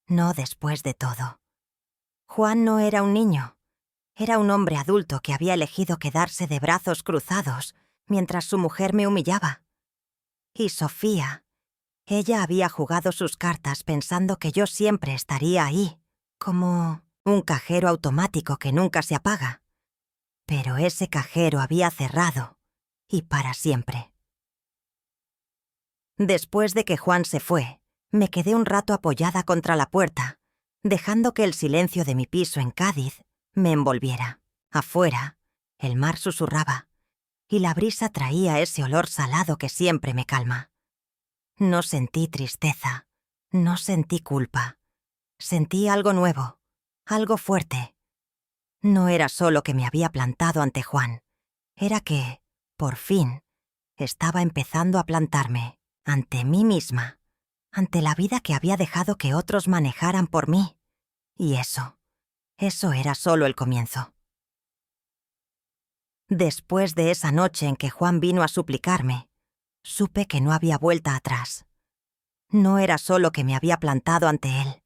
No después de todo. Juan no era un niño. Era un hombre adulto que había elegido quedarse de brazos cruzados mientras su mujer me humillaba. Y Sofía, ella había jugado sus cartas pensando que yo siempre estaría ahí, como un cajero automático que nunca se apaga. Pero ese cajero había cerrado, y para siempre. Después de que Juan se fue, me quedé un rato apoyada contra la puerta, dejando que el silencio de mi piso en Cádiz me envolviera. Afuera, el mar susurraba, y la brisa traía ese olor salado que siempre me calma. No sentí tristeza, no sentí culpa. Sentí algo nuevo, algo fuerte. No era solo que me había plantado ante Juan, era que, por fin, estaba empezando a plantarme ante mí misma, ante la vida que había dejado que otros manejaran por mí. Y eso era solo el comienzo. Después de esa noche en que Juan vino a suplicarme, supe que no había vuelta atrás. No era solo que me había plantado ante él,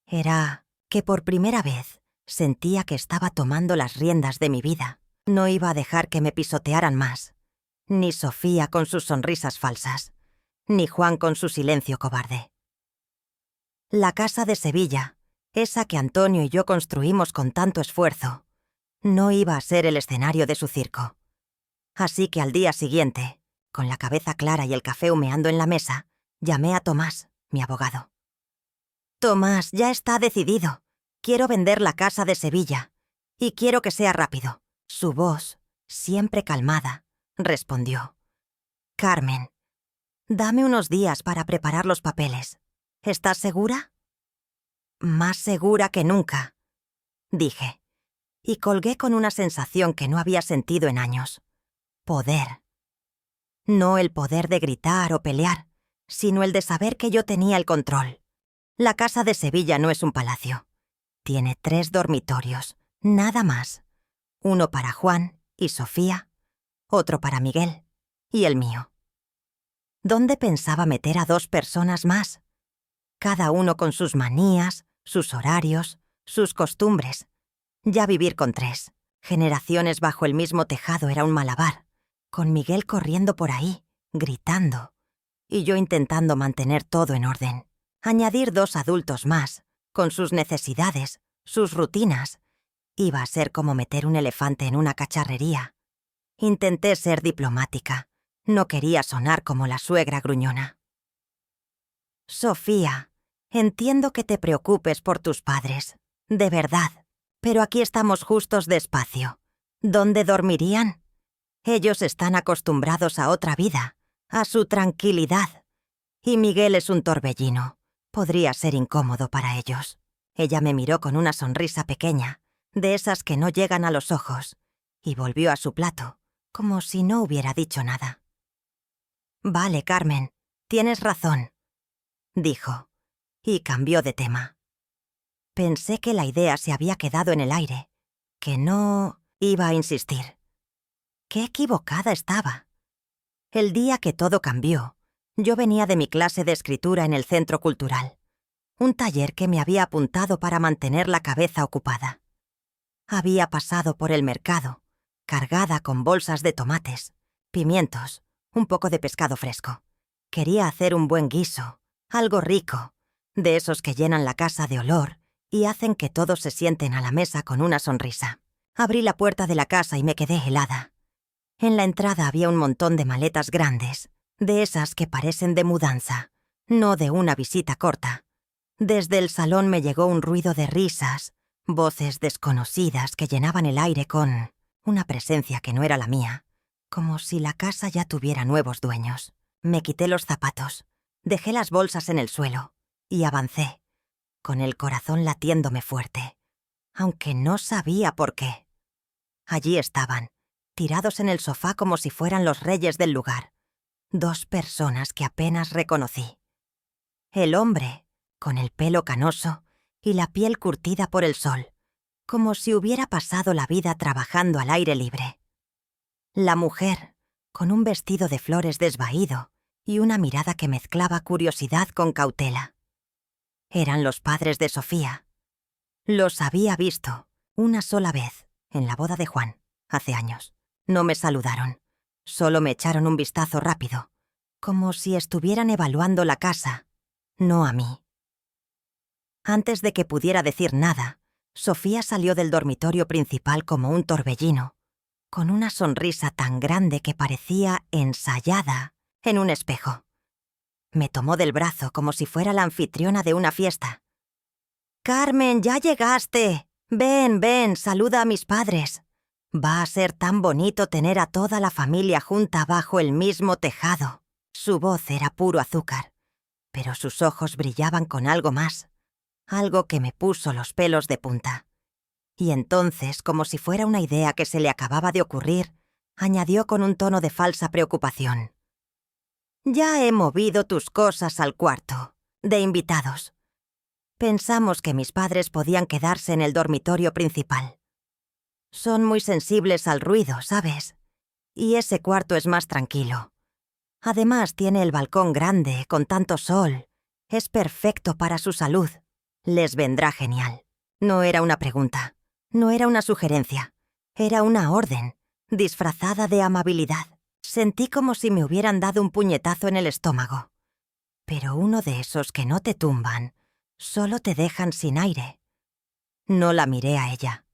era que por primera vez sentía que estaba tomando las riendas de mi vida. No iba a dejar que me pisotearan más, ni Sofía con sus sonrisas falsas, ni Juan con su silencio cobarde. La casa de Sevilla, esa que Antonio y yo construimos con tanto esfuerzo, no iba a ser el escenario de su circo. Así que al día siguiente, con la cabeza clara y el café humeando en la mesa, llamé a Tomás, mi abogado. «Tomás, ya está decidido. Quiero vender la casa de Sevilla. Y quiero que sea rápido». Su voz, siempre calmada, respondió. «Carmen, dame unos días para preparar los papeles. ¿Estás segura?» «Más segura que nunca», dije, y colgué con una sensación que no había sentido en años. Poder. No el poder de gritar o pelear, sino el de saber que yo tenía el control. La casa de Sevilla no es un palacio. Tiene 3 dormitorios, nada más. Uno para Juan y Sofía, otro para Miguel y el mío. ¿Dónde pensaba meter a 2 personas más? Cada uno con sus manías, sus horarios, sus costumbres. Ya vivir con 3 generaciones bajo el mismo tejado era un malabar, con Miguel corriendo por ahí, gritando, y yo intentando mantener todo en orden. Añadir 2 adultos más, con sus necesidades, sus rutinas, iba a ser como meter un elefante en una cacharrería. Intenté ser diplomática. No quería sonar como la suegra gruñona. «Sofía, entiendo que te preocupes por tus padres, de verdad, pero aquí estamos justos de espacio. ¿Dónde dormirían? Ellos están acostumbrados a otra vida, a su tranquilidad. Y Miguel es un torbellino. Podría ser incómodo para ellos». Ella me miró con una sonrisa pequeña, de esas que no llegan a los ojos, y volvió a su plato, como si no hubiera dicho nada. «Vale, Carmen, tienes razón», dijo, y cambió de tema. Pensé que la idea se había quedado en el aire, que no iba a insistir. Qué equivocada estaba. El día que todo cambió, yo venía de mi clase de escritura en el Centro Cultural, un taller que me había apuntado para mantener la cabeza ocupada. Había pasado por el mercado, cargada con bolsas de tomates, pimientos, un poco de pescado fresco. Quería hacer un buen guiso, algo rico, de esos que llenan la casa de olor y hacen que todos se sienten a la mesa con una sonrisa. Abrí la puerta de la casa y me quedé helada. En la entrada había un montón de maletas grandes, de esas que parecen de mudanza, no de una visita corta. Desde el salón me llegó un ruido de risas, voces desconocidas que llenaban el aire con una presencia que no era la mía, como si la casa ya tuviera nuevos dueños. Me quité los zapatos, dejé las bolsas en el suelo y avancé, con el corazón latiéndome fuerte, aunque no sabía por qué. Allí estaban, tirados en el sofá como si fueran los reyes del lugar, 2 personas que apenas reconocí. El hombre, con el pelo canoso y la piel curtida por el sol, como si hubiera pasado la vida trabajando al aire libre. La mujer, con un vestido de flores desvaído y una mirada que mezclaba curiosidad con cautela. Eran los padres de Sofía. Los había visto una sola vez, en la boda de Juan, hace años. No me saludaron, solo me echaron un vistazo rápido, como si estuvieran evaluando la casa, no a mí. Antes de que pudiera decir nada, Sofía salió del dormitorio principal como un torbellino, con una sonrisa tan grande que parecía ensayada en un espejo. Me tomó del brazo como si fuera la anfitriona de una fiesta. «Carmen, ya llegaste. Ven, ven, saluda a mis padres. Va a ser tan bonito tener a toda la familia junta bajo el mismo tejado». Su voz era puro azúcar, pero sus ojos brillaban con algo más, algo que me puso los pelos de punta. Y entonces, como si fuera una idea que se le acababa de ocurrir, añadió con un tono de falsa preocupación. «Ya he movido tus cosas al cuarto, de invitados. Pensamos que mis padres podían quedarse en el dormitorio principal. Son muy sensibles al ruido, ¿sabes? Y ese cuarto es más tranquilo. Además, tiene el balcón grande, con tanto sol. Es perfecto para su salud. Les vendrá genial». No era una pregunta, no era una sugerencia, era una orden, disfrazada de amabilidad. Sentí como si me hubieran dado un puñetazo en el estómago. Pero uno de esos que no te tumban, solo te dejan sin aire. No la miré a ella.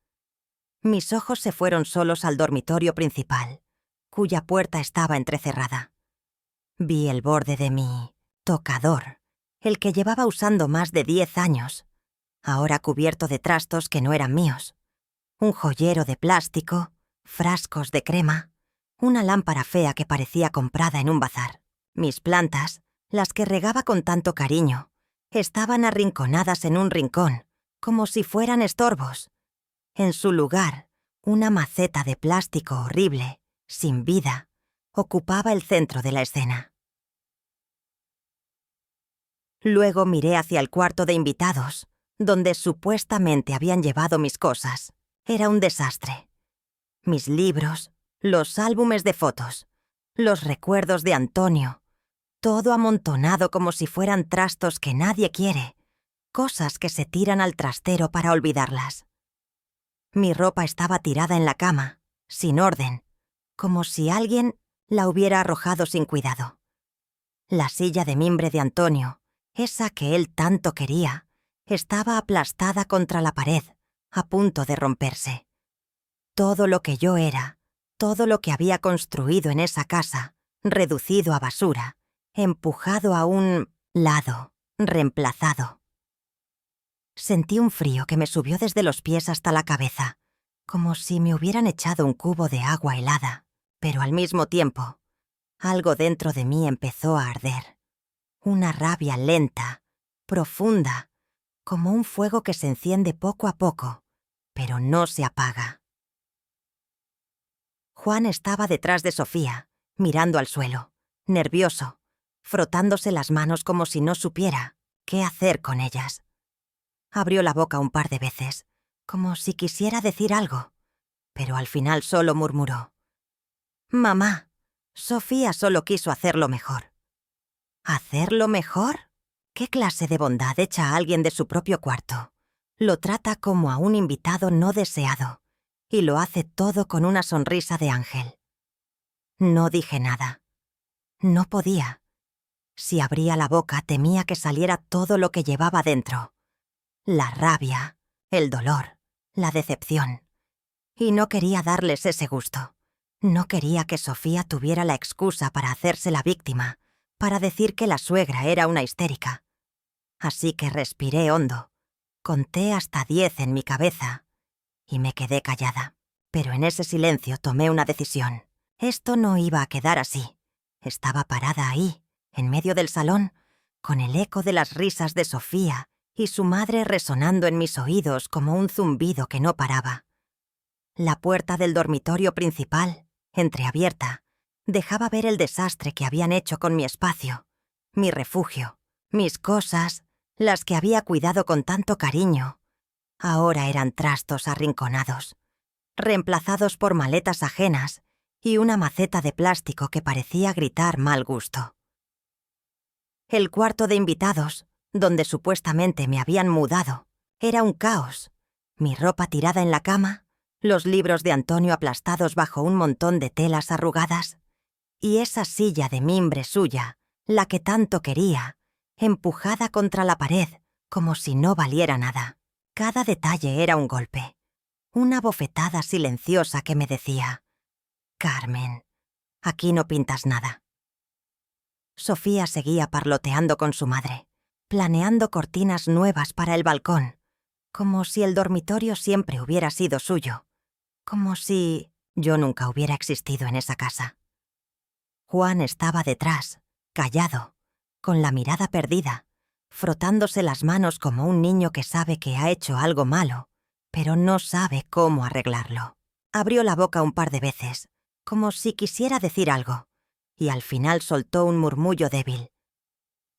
Mis ojos se fueron solos al dormitorio principal, cuya puerta estaba entrecerrada. Vi el borde de mi tocador, el que llevaba usando más de 10 años, ahora cubierto de trastos que no eran míos. Un joyero de plástico, frascos de crema, una lámpara fea que parecía comprada en un bazar. Mis plantas, las que regaba con tanto cariño, estaban arrinconadas en un rincón, como si fueran estorbos. En su lugar, una maceta de plástico horrible, sin vida, ocupaba el centro de la escena. Luego miré hacia el cuarto de invitados, donde supuestamente habían llevado mis cosas. Era un desastre. Mis libros, los álbumes de fotos, los recuerdos de Antonio, todo amontonado como si fueran trastos que nadie quiere, cosas que se tiran al trastero para olvidarlas. Mi ropa estaba tirada en la cama, sin orden, como si alguien la hubiera arrojado sin cuidado. La silla de mimbre de Antonio, esa que él tanto quería, estaba aplastada contra la pared, a punto de romperse. Todo lo que yo era, todo lo que había construido en esa casa, reducido a basura, empujado a un lado, reemplazado. Sentí un frío que me subió desde los pies hasta la cabeza, como si me hubieran echado un cubo de agua helada, pero al mismo tiempo, algo dentro de mí empezó a arder. Una rabia lenta, profunda, como un fuego que se enciende poco a poco, pero no se apaga. Juan estaba detrás de Sofía, mirando al suelo, nervioso, frotándose las manos como si no supiera qué hacer con ellas. Abrió la boca un par de veces, como si quisiera decir algo, pero al final solo murmuró: «Mamá, Sofía solo quiso hacerlo mejor». ¿Hacerlo mejor? ¿Qué clase de bondad echa a alguien de su propio cuarto? Lo trata como a un invitado no deseado, y lo hace todo con una sonrisa de ángel. No dije nada. No podía. Si abría la boca temía que saliera todo lo que llevaba dentro. La rabia, el dolor, la decepción. Y no quería darles ese gusto. No quería que Sofía tuviera la excusa para hacerse la víctima, para decir que la suegra era una histérica. Así que respiré hondo, conté hasta 10 en mi cabeza y me quedé callada. Pero en ese silencio tomé una decisión. Esto no iba a quedar así. Estaba parada ahí, en medio del salón, con el eco de las risas de Sofía y su madre resonando en mis oídos como un zumbido que no paraba. La puerta del dormitorio principal, entreabierta, dejaba ver el desastre que habían hecho con mi espacio, mi refugio, mis cosas, las que había cuidado con tanto cariño. Ahora eran trastos arrinconados, reemplazados por maletas ajenas y una maceta de plástico que parecía gritar mal gusto. El cuarto de invitados, donde supuestamente me habían mudado, era un caos. Mi ropa tirada en la cama, los libros de Antonio aplastados bajo un montón de telas arrugadas, y esa silla de mimbre suya, la que tanto quería, empujada contra la pared como si no valiera nada. Cada detalle era un golpe, una bofetada silenciosa que me decía: «Carmen, aquí no pintas nada». Sofía seguía parloteando con su madre, planeando cortinas nuevas para el balcón, como si el dormitorio siempre hubiera sido suyo, como si yo nunca hubiera existido en esa casa. Juan estaba detrás, callado, con la mirada perdida, frotándose las manos como un niño que sabe que ha hecho algo malo, pero no sabe cómo arreglarlo. Abrió la boca un par de veces, como si quisiera decir algo, y al final soltó un murmullo débil.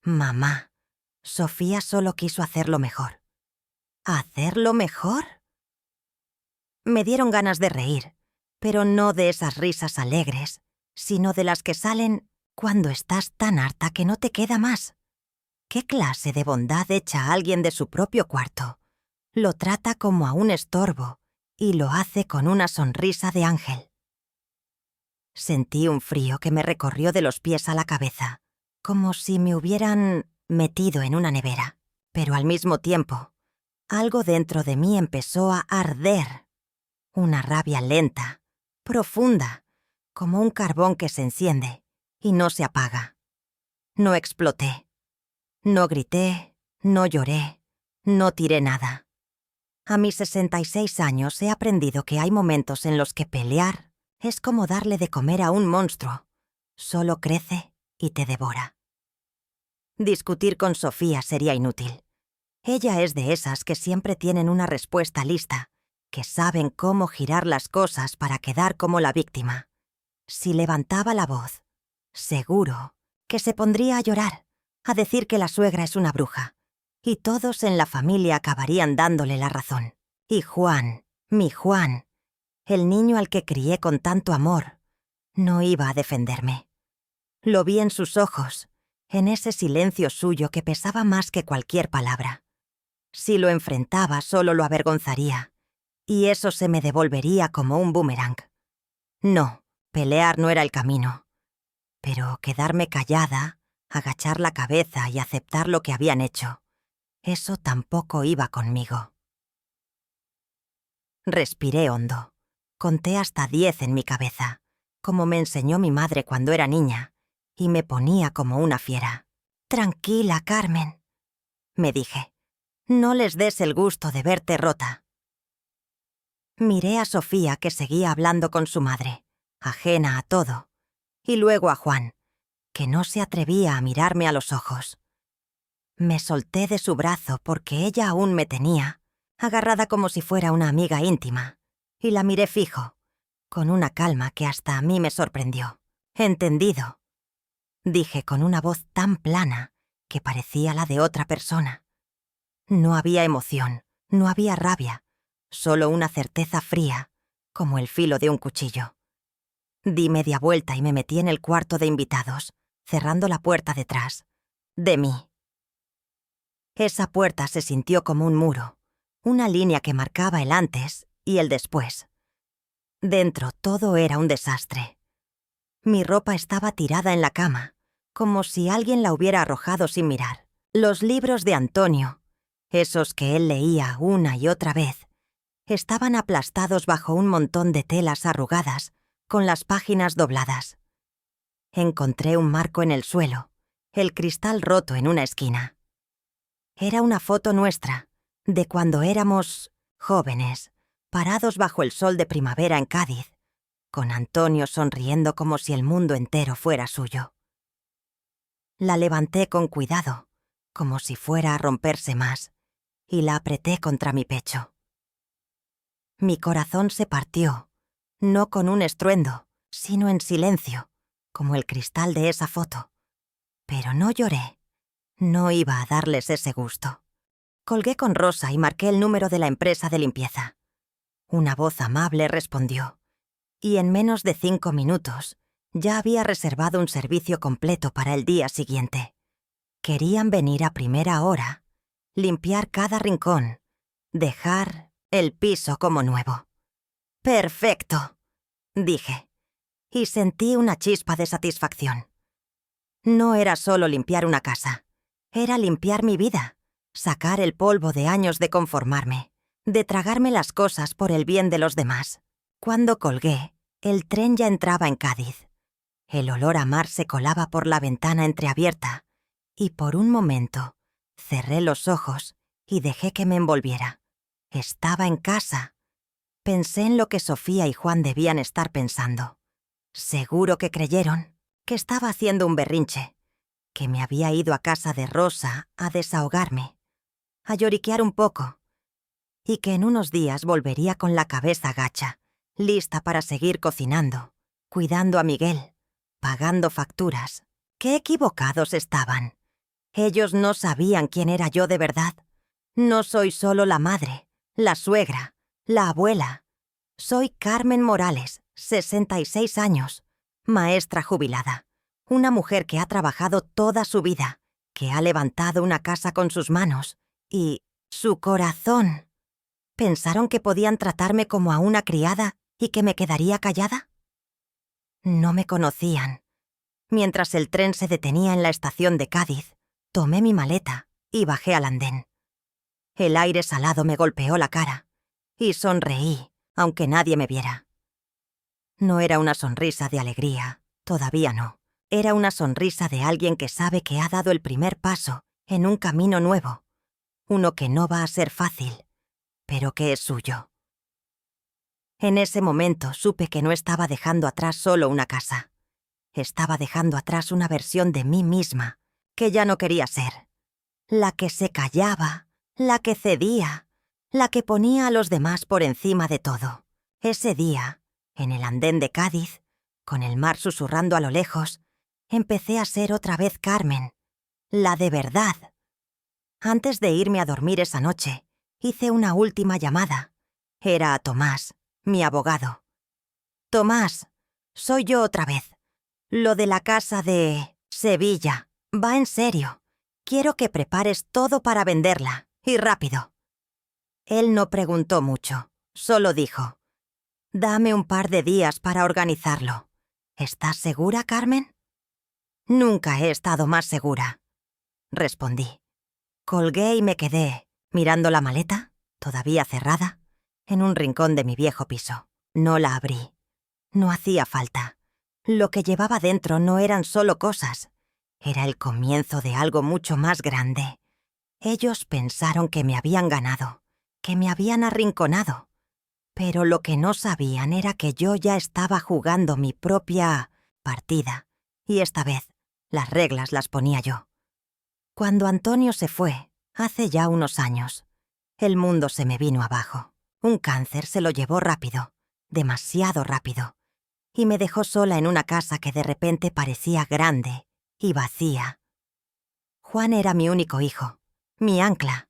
«Mamá, Sofía solo quiso hacerlo mejor». ¿Hacerlo mejor? Me dieron ganas de reír, pero no de esas risas alegres, sino de las que salen cuando estás tan harta que no te queda más. ¿Qué clase de bondad echa a alguien de su propio cuarto? Lo trata como a un estorbo y lo hace con una sonrisa de ángel. Sentí un frío que me recorrió de los pies a la cabeza, como si me hubieran metido en una nevera. Pero al mismo tiempo, algo dentro de mí empezó a arder. Una rabia lenta, profunda, como un carbón que se enciende y no se apaga. No exploté. No grité, no lloré, no tiré nada. A mis 66 años he aprendido que hay momentos en los que pelear es como darle de comer a un monstruo. Solo crece y te devora. Discutir con Sofía sería inútil. Ella es de esas que siempre tienen una respuesta lista, que saben cómo girar las cosas para quedar como la víctima. Si levantaba la voz, seguro que se pondría a llorar, a decir que la suegra es una bruja, y todos en la familia acabarían dándole la razón. Y Juan, mi Juan, el niño al que crié con tanto amor, no iba a defenderme. Lo vi en sus ojos, en ese silencio suyo que pesaba más que cualquier palabra. Si lo enfrentaba, solo lo avergonzaría, y eso se me devolvería como un boomerang. No, pelear no era el camino. Pero quedarme callada, agachar la cabeza y aceptar lo que habían hecho, eso tampoco iba conmigo. Respiré hondo. Conté hasta 10 en mi cabeza, como me enseñó mi madre cuando era niña, y me ponía como una fiera. «Tranquila, Carmen», me dije. «No les des el gusto de verte rota». Miré a Sofía, que seguía hablando con su madre, ajena a todo, y luego a Juan, que no se atrevía a mirarme a los ojos. Me solté de su brazo porque ella aún me tenía, agarrada como si fuera una amiga íntima, y la miré fijo, con una calma que hasta a mí me sorprendió. «Entendido», dije con una voz tan plana que parecía la de otra persona. No había emoción, no había rabia, solo una certeza fría, como el filo de un cuchillo. Di media vuelta y me metí en el cuarto de invitados, cerrando la puerta detrás de mí. Esa puerta se sintió como un muro, una línea que marcaba el antes y el después. Dentro todo era un desastre. Mi ropa estaba tirada en la cama, como si alguien la hubiera arrojado sin mirar. Los libros de Antonio, esos que él leía una y otra vez, estaban aplastados bajo un montón de telas arrugadas, con las páginas dobladas. Encontré un marco en el suelo, el cristal roto en una esquina. Era una foto nuestra, de cuando éramos jóvenes, parados bajo el sol de primavera en Cádiz, con Antonio sonriendo como si el mundo entero fuera suyo. La levanté con cuidado, como si fuera a romperse más, y la apreté contra mi pecho. Mi corazón se partió, no con un estruendo, sino en silencio, como el cristal de esa foto. Pero no lloré. No iba a darles ese gusto. Colgué con Rosa y marqué el número de la empresa de limpieza. Una voz amable respondió, y en menos de 5 minutos ya había reservado un servicio completo para el día siguiente. Querían venir a primera hora, limpiar cada rincón, dejar el piso como nuevo. «¡Perfecto!», dije, y sentí una chispa de satisfacción. No era solo limpiar una casa, era limpiar mi vida, sacar el polvo de años de conformarme, de tragarme las cosas por el bien de los demás. Cuando colgué, el tren ya entraba en Cádiz. El olor a mar se colaba por la ventana entreabierta, y por un momento cerré los ojos y dejé que me envolviera. Estaba en casa. Pensé en lo que Sofía y Juan debían estar pensando. Seguro que creyeron que estaba haciendo un berrinche, que me había ido a casa de Rosa a desahogarme, a lloriquear un poco, y que en unos días volvería con la cabeza gacha, lista para seguir cocinando, cuidando a Miguel, pagando facturas. ¡Qué equivocados estaban! Ellos no sabían quién era yo de verdad. No soy solo la madre, la suegra, la abuela. Soy Carmen Morales, 66 años, maestra jubilada. Una mujer que ha trabajado toda su vida, que ha levantado una casa con sus manos y su corazón. ¿Pensaron que podían tratarme como a una criada y que me quedaría callada? No me conocían. Mientras el tren se detenía en la estación de Cádiz, tomé mi maleta y bajé al andén. El aire salado me golpeó la cara y sonreí, aunque nadie me viera. No era una sonrisa de alegría, todavía no. Era una sonrisa de alguien que sabe que ha dado el primer paso en un camino nuevo, uno que no va a ser fácil, pero que es suyo. En ese momento supe que no estaba dejando atrás solo una casa. Estaba dejando atrás una versión de mí misma que ya no quería ser. La que se callaba, la que cedía, la que ponía a los demás por encima de todo. Ese día, en el andén de Cádiz, con el mar susurrando a lo lejos, empecé a ser otra vez Carmen, la de verdad. Antes de irme a dormir esa noche, hice una última llamada. Era a Tomás, mi abogado. «Tomás, soy yo otra vez. Lo de la casa de Sevilla va en serio. Quiero que prepares todo para venderla, y rápido». Él no preguntó mucho, solo dijo: «Dame un par de días para organizarlo. ¿Estás segura, Carmen?» «Nunca he estado más segura», respondí. Colgué y me quedé, mirando la maleta, todavía cerrada, en un rincón de mi viejo piso. No la abrí. No hacía falta. Lo que llevaba dentro no eran solo cosas. Era el comienzo de algo mucho más grande. Ellos pensaron que me habían ganado, que me habían arrinconado. Pero lo que no sabían era que yo ya estaba jugando mi propia partida, y esta vez las reglas las ponía yo. Cuando Antonio se fue, hace ya unos años, el mundo se me vino abajo. Un cáncer se lo llevó rápido, demasiado rápido, y me dejó sola en una casa que de repente parecía grande y vacía. Juan era mi único hijo, mi ancla,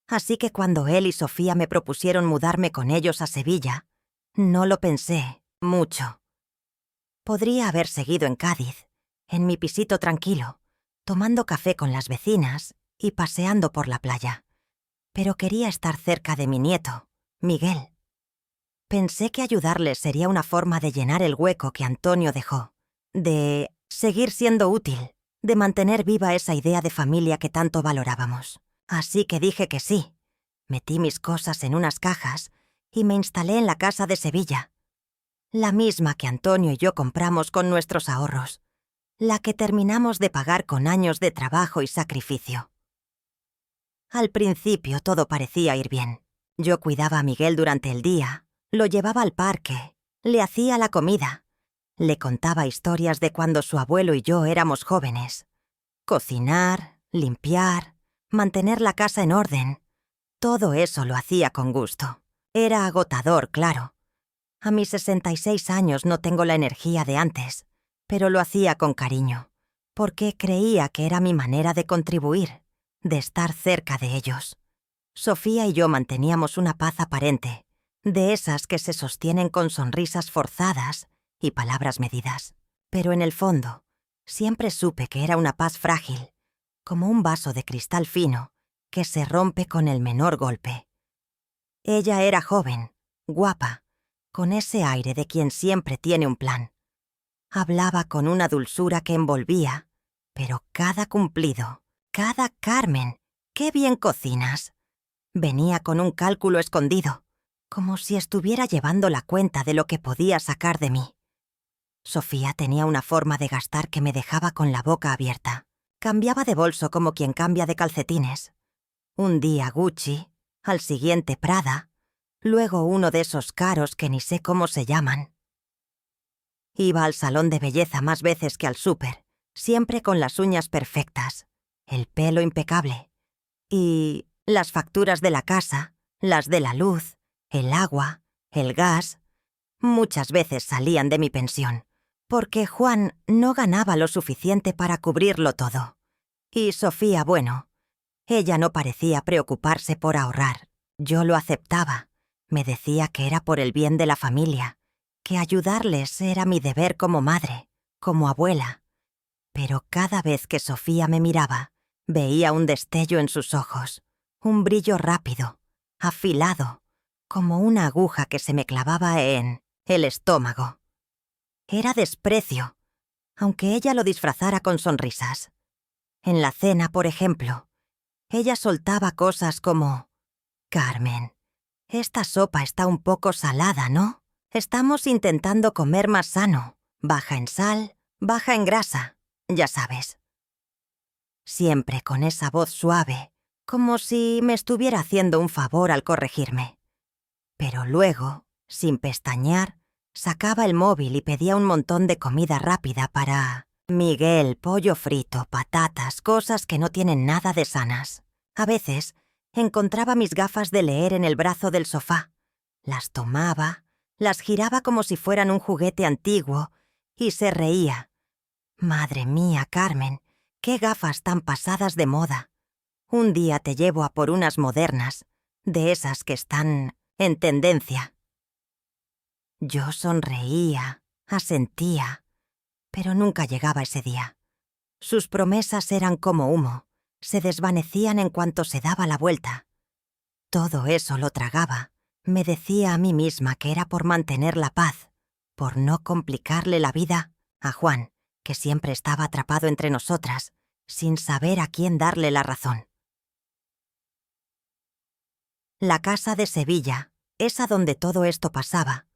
así que cuando él y Sofía me propusieron mudarme con ellos a Sevilla, no lo pensé mucho. Podría haber seguido en Cádiz, en mi pisito tranquilo, tomando café con las vecinas y paseando por la playa. Pero quería estar cerca de mi nieto, Miguel. Pensé que ayudarles sería una forma de llenar el hueco que Antonio dejó, de seguir siendo útil, de mantener viva esa idea de familia que tanto valorábamos. Así que dije que sí. Metí mis cosas en unas cajas y me instalé en la casa de Sevilla. La misma que Antonio y yo compramos con nuestros ahorros. La que terminamos de pagar con años de trabajo y sacrificio. Al principio todo parecía ir bien. Yo cuidaba a Miguel durante el día, lo llevaba al parque, le hacía la comida, le contaba historias de cuando su abuelo y yo éramos jóvenes. Cocinar, limpiar, mantener la casa en orden. Todo eso lo hacía con gusto. Era agotador, claro. A mis 66 años no tengo la energía de antes, pero lo hacía con cariño, porque creía que era mi manera de contribuir, de estar cerca de ellos. Sofía y yo manteníamos una paz aparente, de esas que se sostienen con sonrisas forzadas y palabras medidas. Pero en el fondo, siempre supe que era una paz frágil, como un vaso de cristal fino que se rompe con el menor golpe. Ella era joven, guapa, con ese aire de quien siempre tiene un plan. Hablaba con una dulzura que envolvía, pero cada cumplido, cada Carmen, qué bien cocinas. Venía con un cálculo escondido, como si estuviera llevando la cuenta de lo que podía sacar de mí. Sofía tenía una forma de gastar que me dejaba con la boca abierta. Cambiaba de bolso como quien cambia de calcetines. Un día Gucci, al siguiente Prada, luego uno de esos caros que ni sé cómo se llaman. Iba al salón de belleza más veces que al súper, siempre con las uñas perfectas, el pelo impecable. Y las facturas de la casa, las de la luz, el agua, el gas, muchas veces salían de mi pensión, porque Juan no ganaba lo suficiente para cubrirlo todo. Y Sofía, bueno, ella no parecía preocuparse por ahorrar. Yo lo aceptaba. Me decía que era por el bien de la familia, que ayudarles era mi deber como madre, como abuela. Pero cada vez que Sofía me miraba, veía un destello en sus ojos, un brillo rápido, afilado, como una aguja que se me clavaba en el estómago. Era desprecio, aunque ella lo disfrazara con sonrisas. En la cena, por ejemplo, ella soltaba cosas como: «Carmen, esta sopa está un poco salada, ¿no? Estamos intentando comer más sano, baja en sal, baja en grasa, ya sabes». Siempre con esa voz suave, como si me estuviera haciendo un favor al corregirme. Pero luego, sin pestañear, sacaba el móvil y pedía un montón de comida rápida para Miguel, pollo frito, patatas, cosas que no tienen nada de sanas. A veces, encontraba mis gafas de leer en el brazo del sofá. Las tomaba, las giraba como si fueran un juguete antiguo y se reía. «Madre mía, Carmen, qué gafas tan pasadas de moda. Un día te llevo a por unas modernas, de esas que están en tendencia». Yo sonreía, asentía, pero nunca llegaba ese día. Sus promesas eran como humo, se desvanecían en cuanto se daba la vuelta. Todo eso lo tragaba. Me decía a mí misma que era por mantener la paz, por no complicarle la vida a Juan, que siempre estaba atrapado entre nosotras, sin saber a quién darle la razón. La casa de Sevilla, esa donde todo esto pasaba,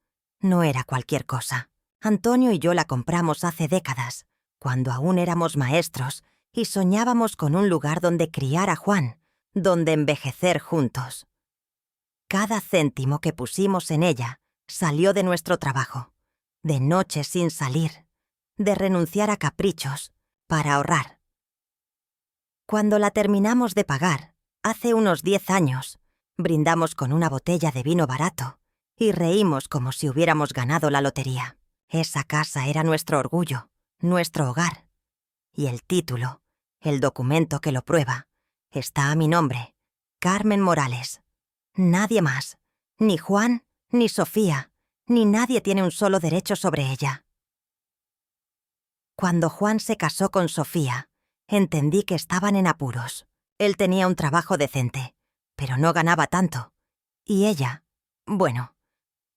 no era cualquier cosa. Antonio y yo la compramos hace décadas, cuando aún éramos maestros y soñábamos con un lugar donde criar a Juan, donde envejecer juntos. Cada céntimo que pusimos en ella salió de nuestro trabajo, de noches sin salir, de renunciar a caprichos, para ahorrar. Cuando la terminamos de pagar, hace unos 10 años, brindamos con una botella de vino barato y reímos como si hubiéramos ganado la lotería. Esa casa era nuestro orgullo, nuestro hogar. Y el título, el documento que lo prueba, está a mi nombre, Carmen Morales. Nadie más, ni Juan, ni Sofía, ni nadie tiene un solo derecho sobre ella. Cuando Juan se casó con Sofía, entendí que estaban en apuros. Él tenía un trabajo decente, pero no ganaba tanto. Y ella, bueno,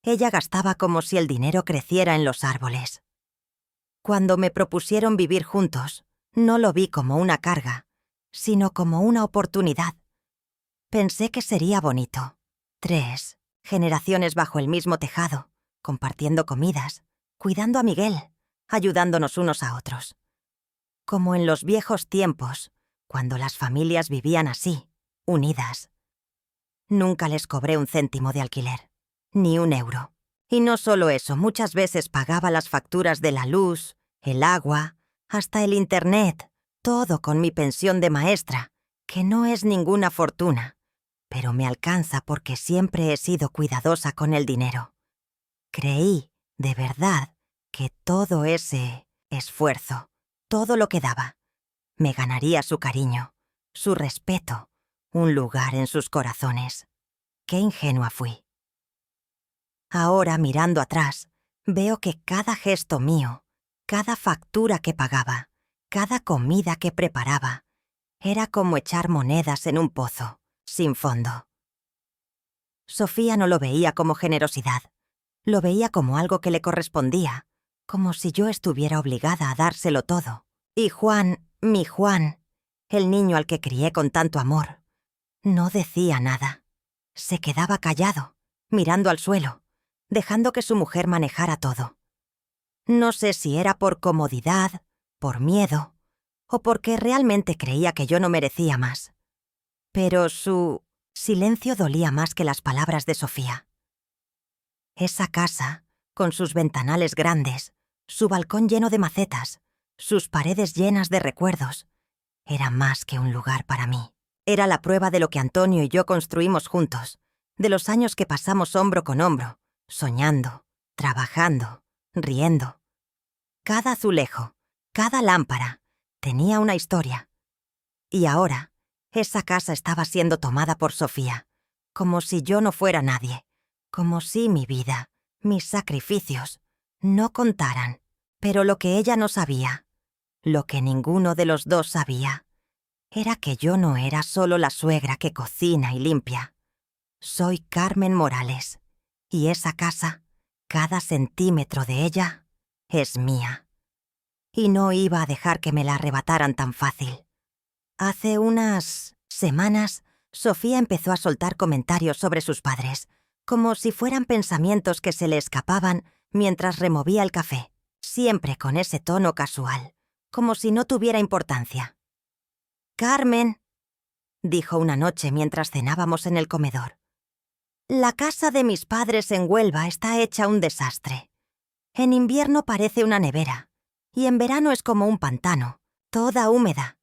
ella gastaba como si el dinero creciera en los árboles. Cuando me propusieron vivir juntos, no lo vi como una carga, sino como una oportunidad. Pensé que sería bonito. 3 generaciones bajo el mismo tejado, compartiendo comidas, cuidando a Miguel, ayudándonos unos a otros. Como en los viejos tiempos, cuando las familias vivían así, unidas. Nunca les cobré un céntimo de alquiler, ni un euro. Y no solo eso, muchas veces pagaba las facturas de la luz, el agua, hasta el internet, todo con mi pensión de maestra, que no es ninguna fortuna, pero me alcanza porque siempre he sido cuidadosa con el dinero. Creí, de verdad, que todo ese esfuerzo, todo lo que daba, me ganaría su cariño, su respeto, un lugar en sus corazones. Qué ingenua fui. Ahora, mirando atrás, veo que cada gesto mío, cada factura que pagaba, cada comida que preparaba, era como echar monedas en un pozo, sin fondo. Sofía no lo veía como generosidad, lo veía como algo que le correspondía, como si yo estuviera obligada a dárselo todo. Y Juan, mi Juan, el niño al que crié con tanto amor, no decía nada. Se quedaba callado, mirando al suelo, dejando que su mujer manejara todo. No sé si era por comodidad, por miedo, o porque realmente creía que yo no merecía más. Pero su silencio dolía más que las palabras de Sofía. Esa casa, con sus ventanales grandes, su balcón lleno de macetas, sus paredes llenas de recuerdos, era más que un lugar para mí. Era la prueba de lo que Antonio y yo construimos juntos, de los años que pasamos hombro con hombro, soñando, trabajando, riendo. Cada azulejo, cada lámpara, tenía una historia. Y ahora, esa casa estaba siendo tomada por Sofía, como si yo no fuera nadie, como si mi vida, mis sacrificios, no contaran. Pero lo que ella no sabía, lo que ninguno de los dos sabía, era que yo no era solo la suegra que cocina y limpia. Soy Carmen Morales, y esa casa, cada centímetro de ella, es mía. Y no iba a dejar que me la arrebataran tan fácil. Hace unas semanas, Sofía empezó a soltar comentarios sobre sus padres, como si fueran pensamientos que se le escapaban mientras removía el café, siempre con ese tono casual, como si no tuviera importancia. «Carmen», dijo una noche mientras cenábamos en el comedor, «la casa de mis padres en Huelva está hecha un desastre. En invierno parece una nevera, y en verano es como un pantano, toda húmeda.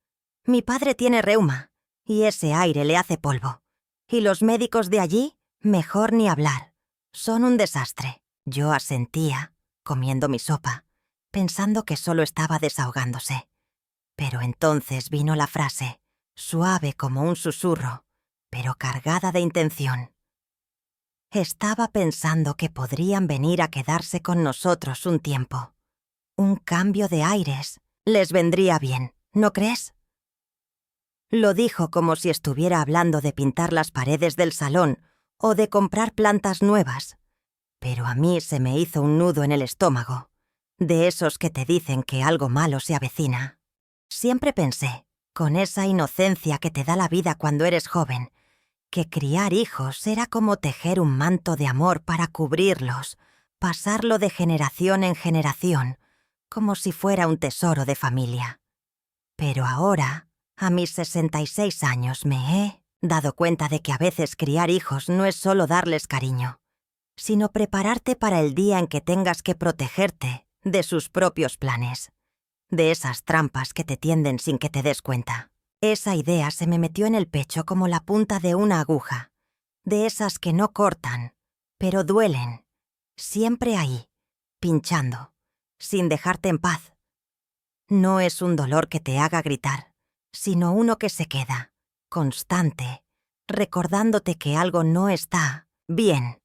Mi padre tiene reuma, y ese aire le hace polvo. Y los médicos de allí, mejor ni hablar. Son un desastre». Yo asentía, comiendo mi sopa, pensando que solo estaba desahogándose. Pero entonces vino la frase, suave como un susurro, pero cargada de intención. Estaba pensando que podrían venir a quedarse con nosotros un tiempo. Un cambio de aires les vendría bien, ¿no crees? Lo dijo como si estuviera hablando de pintar las paredes del salón o de comprar plantas nuevas. Pero a mí se me hizo un nudo en el estómago, de esos que te dicen que algo malo se avecina. Siempre pensé, con esa inocencia que te da la vida cuando eres joven, que criar hijos era como tejer un manto de amor para cubrirlos, pasarlo de generación en generación, como si fuera un tesoro de familia. Pero ahora, a mis 66 años, me he dado cuenta de que a veces criar hijos no es solo darles cariño, sino prepararte para el día en que tengas que protegerte de sus propios planes, de esas trampas que te tienden sin que te des cuenta. Esa idea se me metió en el pecho como la punta de una aguja, de esas que no cortan, pero duelen, siempre ahí, pinchando, sin dejarte en paz. No es un dolor que te haga gritar, sino uno que se queda, constante, recordándote que algo no está bien.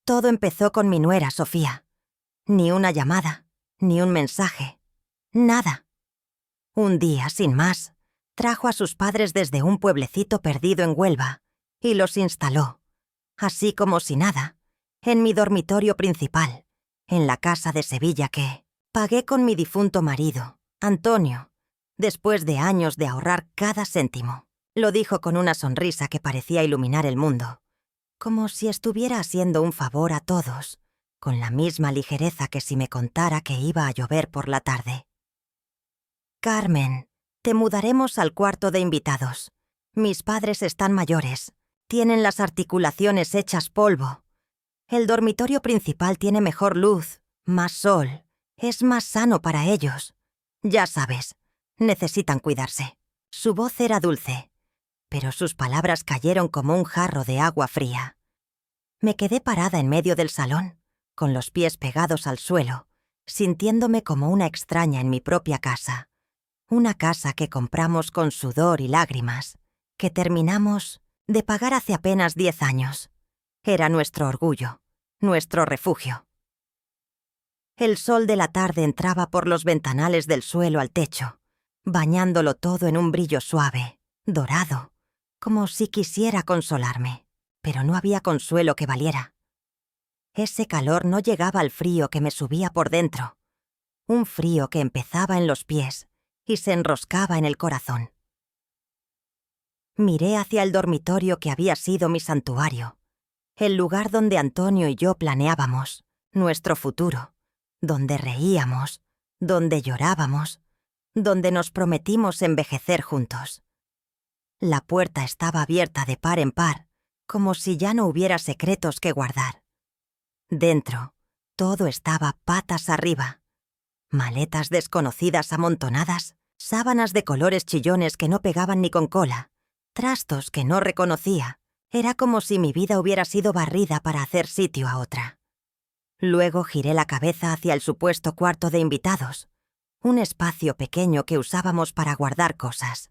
Todo empezó con mi nuera, Sofía. Ni una llamada, ni un mensaje, nada. Un día, sin más, trajo a sus padres desde un pueblecito perdido en Huelva y los instaló, así como si nada, en mi dormitorio principal, en la casa de Sevilla que pagué con mi difunto marido, Antonio, después de años de ahorrar cada céntimo. Lo dijo con una sonrisa que parecía iluminar el mundo, como si estuviera haciendo un favor a todos, con la misma ligereza que si me contara que iba a llover por la tarde. Carmen, te mudaremos al cuarto de invitados. Mis padres están mayores, tienen las articulaciones hechas polvo. El dormitorio principal tiene mejor luz, más sol, es más sano para ellos. Ya sabes, necesitan cuidarse. Su voz era dulce, pero sus palabras cayeron como un jarro de agua fría. Me quedé parada en medio del salón, con los pies pegados al suelo, sintiéndome como una extraña en mi propia casa. Una casa que compramos con sudor y lágrimas, que terminamos de pagar hace apenas 10 años. Era nuestro orgullo, nuestro refugio. El sol de la tarde entraba por los ventanales del suelo al techo, bañándolo todo en un brillo suave, dorado, como si quisiera consolarme, pero no había consuelo que valiera. Ese calor no llegaba al frío que me subía por dentro, un frío que empezaba en los pies y se enroscaba en el corazón. Miré hacia el dormitorio que había sido mi santuario, el lugar donde Antonio y yo planeábamos nuestro futuro, donde reíamos, donde llorábamos, donde nos prometimos envejecer juntos. La puerta estaba abierta de par en par, como si ya no hubiera secretos que guardar. Dentro, todo estaba patas arriba. Maletas desconocidas amontonadas, sábanas de colores chillones que no pegaban ni con cola, trastos que no reconocía. Era como si mi vida hubiera sido barrida para hacer sitio a otra. Luego giré la cabeza hacia el supuesto cuarto de invitados, un espacio pequeño que usábamos para guardar cosas.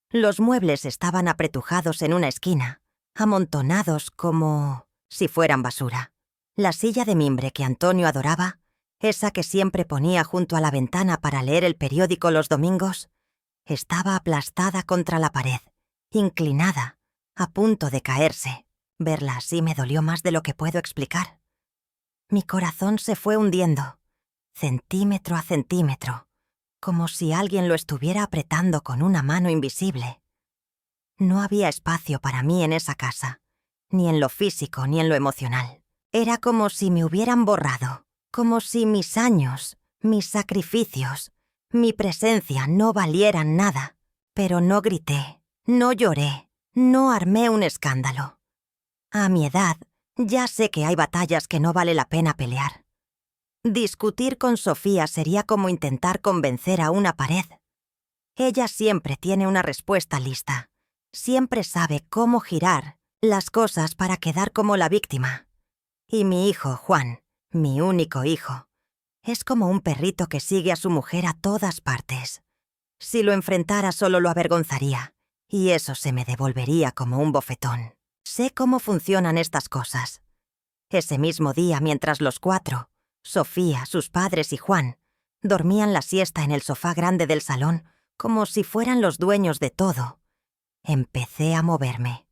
Los muebles estaban apretujados en una esquina, amontonados como si fueran basura. La silla de mimbre que Antonio adoraba, esa que siempre ponía junto a la ventana para leer el periódico los domingos, estaba aplastada contra la pared, inclinada, a punto de caerse. Verla así me dolió más de lo que puedo explicar. Mi corazón se fue hundiendo, centímetro a centímetro, como si alguien lo estuviera apretando con una mano invisible. No había espacio para mí en esa casa, ni en lo físico ni en lo emocional. Era como si me hubieran borrado, como si mis años, mis sacrificios, mi presencia no valieran nada. Pero no grité, no lloré, no armé un escándalo. A mi edad, ya sé que hay batallas que no vale la pena pelear. Discutir con Sofía sería como intentar convencer a una pared. Ella siempre tiene una respuesta lista. Siempre sabe cómo girar las cosas para quedar como la víctima. Y mi hijo, Juan, mi único hijo, es como un perrito que sigue a su mujer a todas partes. Si lo enfrentara solo lo avergonzaría, y eso se me devolvería como un bofetón. Sé cómo funcionan estas cosas. Ese mismo día, mientras los 4, Sofía, sus padres y Juan, dormían la siesta en el sofá grande del salón, como si fueran los dueños de todo, empecé a moverme.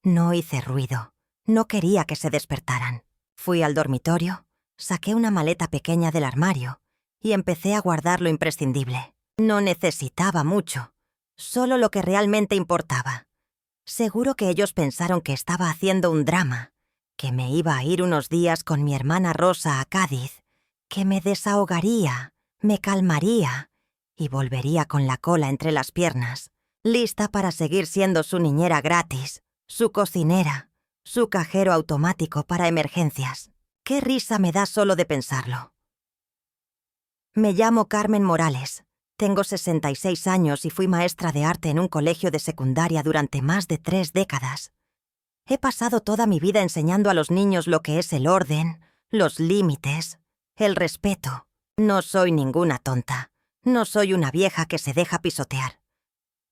No hice ruido. No quería que se despertaran. Fui al dormitorio, saqué una maleta pequeña del armario y empecé a guardar lo imprescindible. No necesitaba mucho, solo lo que realmente importaba. Seguro que ellos pensaron que estaba haciendo un drama, que me iba a ir unos días con mi hermana Rosa a Cádiz, que me desahogaría, me calmaría y volvería con la cola entre las piernas, lista para seguir siendo su niñera gratis, su cocinera, su cajero automático para emergencias. Qué risa me da solo de pensarlo. Me llamo Carmen Morales. Tengo 66 años y fui maestra de arte en un colegio de secundaria durante más de 3 décadas. He pasado toda mi vida enseñando a los niños lo que es el orden, los límites, el respeto. No soy ninguna tonta. No soy una vieja que se deja pisotear.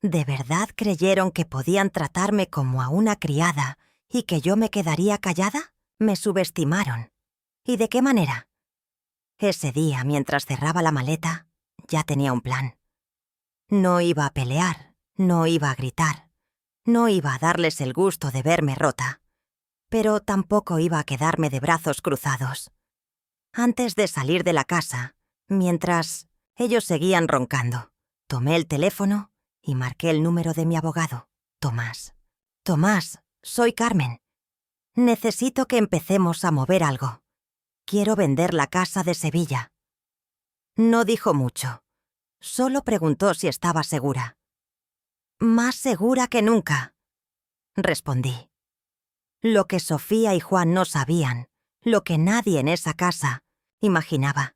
¿De verdad creyeron que podían tratarme como a una criada y que yo me quedaría callada? Me subestimaron. ¿Y de qué manera? Ese día, mientras cerraba la maleta, ya tenía un plan. No iba a pelear, no iba a gritar, no iba a darles el gusto de verme rota, pero tampoco iba a quedarme de brazos cruzados. Antes de salir de la casa, mientras ellos seguían roncando, tomé el teléfono y marqué el número de mi abogado, Tomás. Tomás, soy Carmen. Necesito que empecemos a mover algo. Quiero vender la casa de Sevilla. No dijo mucho. Solo preguntó si estaba segura. Más segura que nunca, respondí. Lo que Sofía y Juan no sabían, lo que nadie en esa casa imaginaba,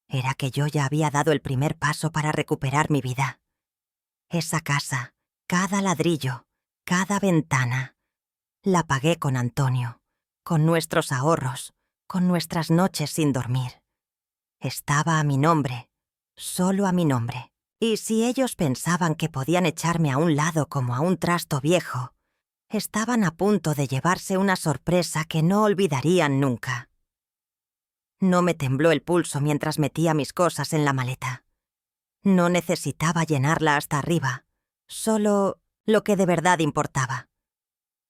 era que yo ya había dado el primer paso para recuperar mi vida. Esa casa, cada ladrillo, cada ventana, la pagué con Antonio, con nuestros ahorros, con nuestras noches sin dormir. Estaba a mi nombre, solo a mi nombre. Y si ellos pensaban que podían echarme a un lado como a un trasto viejo, estaban a punto de llevarse una sorpresa que no olvidarían nunca. No me tembló el pulso mientras metía mis cosas en la maleta. No necesitaba llenarla hasta arriba, solo lo que de verdad importaba.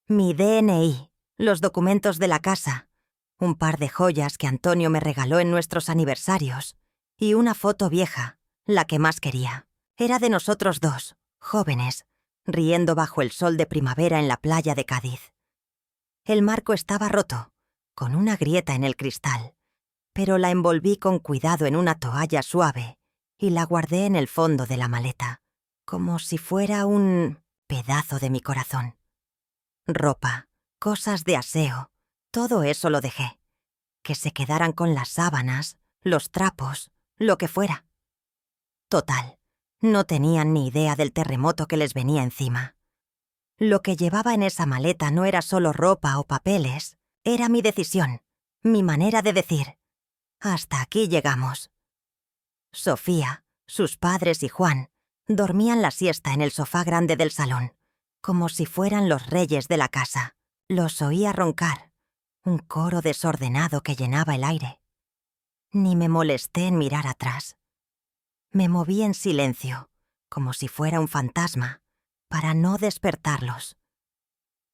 Mi DNI, los documentos de la casa, un par de joyas que Antonio me regaló en nuestros aniversarios y una foto vieja, la que más quería. Era de nosotros dos, jóvenes, riendo bajo el sol de primavera en la playa de Cádiz. El marco estaba roto, con una grieta en el cristal, pero la envolví con cuidado en una toalla suave y la guardé en el fondo de la maleta, como si fuera un pedazo de mi corazón. Ropa, cosas de aseo, todo eso lo dejé. Que se quedaran con las sábanas, los trapos, lo que fuera. Total, no tenían ni idea del terremoto que les venía encima. Lo que llevaba en esa maleta no era solo ropa o papeles, era mi decisión, mi manera de decir: hasta aquí llegamos. Sofía, sus padres y Juan dormían la siesta en el sofá grande del salón, como si fueran los reyes de la casa. Los oía roncar, un coro desordenado que llenaba el aire. Ni me molesté en mirar atrás. Me moví en silencio, como si fuera un fantasma, para no despertarlos.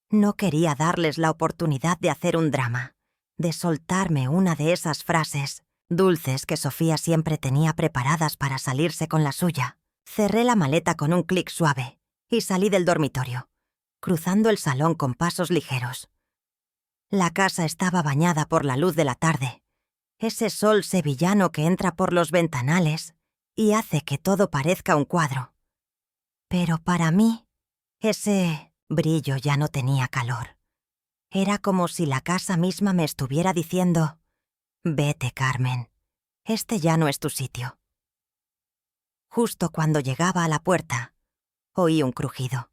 No quería darles la oportunidad de hacer un drama, de soltarme una de esas frases dulces que Sofía siempre tenía preparadas para salirse con la suya. Cerré la maleta con un clic suave y salí del dormitorio, cruzando el salón con pasos ligeros. La casa estaba bañada por la luz de la tarde, ese sol sevillano que entra por los ventanales y hace que todo parezca un cuadro. Pero para mí, ese brillo ya no tenía calor. Era como si la casa misma me estuviera diciendo: «Vete, Carmen, este ya no es tu sitio». Justo cuando llegaba a la puerta, oí un crujido.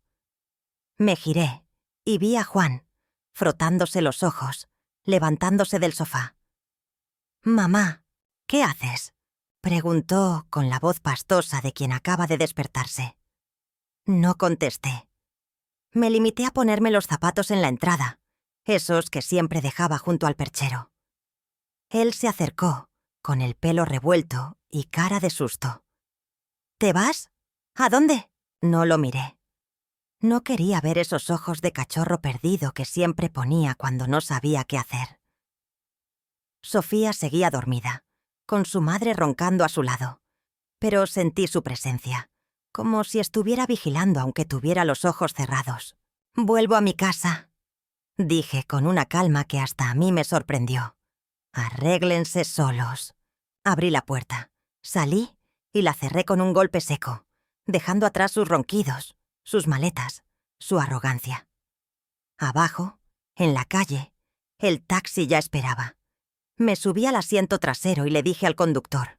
Me giré y vi a Juan, frotándose los ojos, levantándose del sofá. «Mamá, ¿qué haces?», preguntó con la voz pastosa de quien acaba de despertarse. No contesté. Me limité a ponerme los zapatos en la entrada, esos que siempre dejaba junto al perchero. Él se acercó, con el pelo revuelto y cara de susto. «¿Te vas? ¿A dónde?». No lo miré. No quería ver esos ojos de cachorro perdido que siempre ponía cuando no sabía qué hacer. Sofía seguía dormida, con su madre roncando a su lado, pero sentí su presencia, como si estuviera vigilando aunque tuviera los ojos cerrados. «Vuelvo a mi casa», dije con una calma que hasta a mí me sorprendió. «Arréglense solos». Abrí la puerta, salí y la cerré con un golpe seco, dejando atrás sus ronquidos, sus maletas, su arrogancia. Abajo, en la calle, el taxi ya esperaba. Me subí al asiento trasero y le dije al conductor: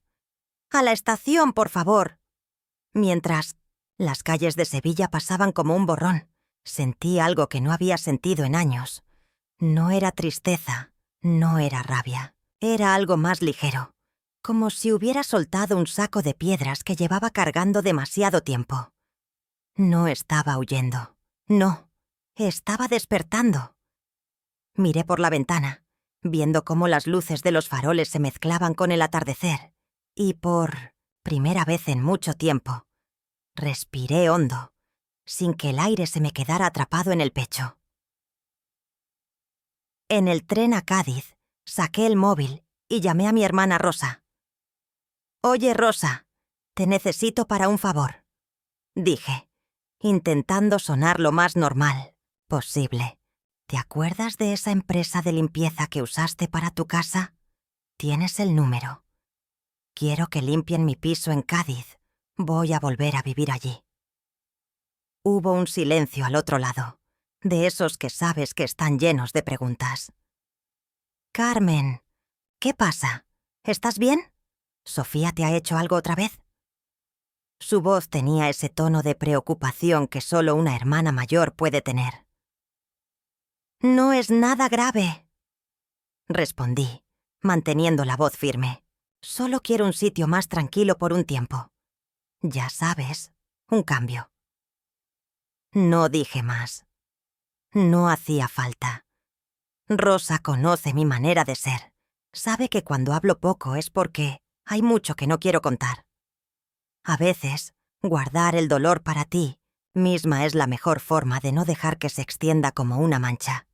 «A la estación, por favor». Mientras las calles de Sevilla pasaban como un borrón, sentí algo que no había sentido en años. No era tristeza, no era rabia, era algo más ligero, como si hubiera soltado un saco de piedras que llevaba cargando demasiado tiempo. No estaba huyendo, no, estaba despertando. Miré por la ventana, viendo cómo las luces de los faroles se mezclaban con el atardecer, y por primera vez en mucho tiempo, respiré hondo, sin que el aire se me quedara atrapado en el pecho. En el tren a Cádiz, saqué el móvil y llamé a mi hermana Rosa. «Oye, Rosa, te necesito para un favor», dije, intentando sonar lo más normal posible. «¿Te acuerdas de esa empresa de limpieza que usaste para tu casa? Tienes el número. Quiero que limpien mi piso en Cádiz. Voy a volver a vivir allí. Hubo un silencio al otro lado, de esos que sabes que están llenos de preguntas. Carmen, ¿qué pasa? ¿Estás bien? ¿Sofía te ha hecho algo otra vez? Su voz tenía ese tono de preocupación que solo una hermana mayor puede tener. No es nada grave, respondí, manteniendo la voz firme. Solo quiero un sitio más tranquilo por un tiempo. Ya sabes, un cambio. No dije más. No hacía falta. Rosa conoce mi manera de ser. Sabe que cuando hablo poco es porque hay mucho que no quiero contar. A veces, guardar el dolor para ti misma es la mejor forma de no dejar que se extienda como una mancha.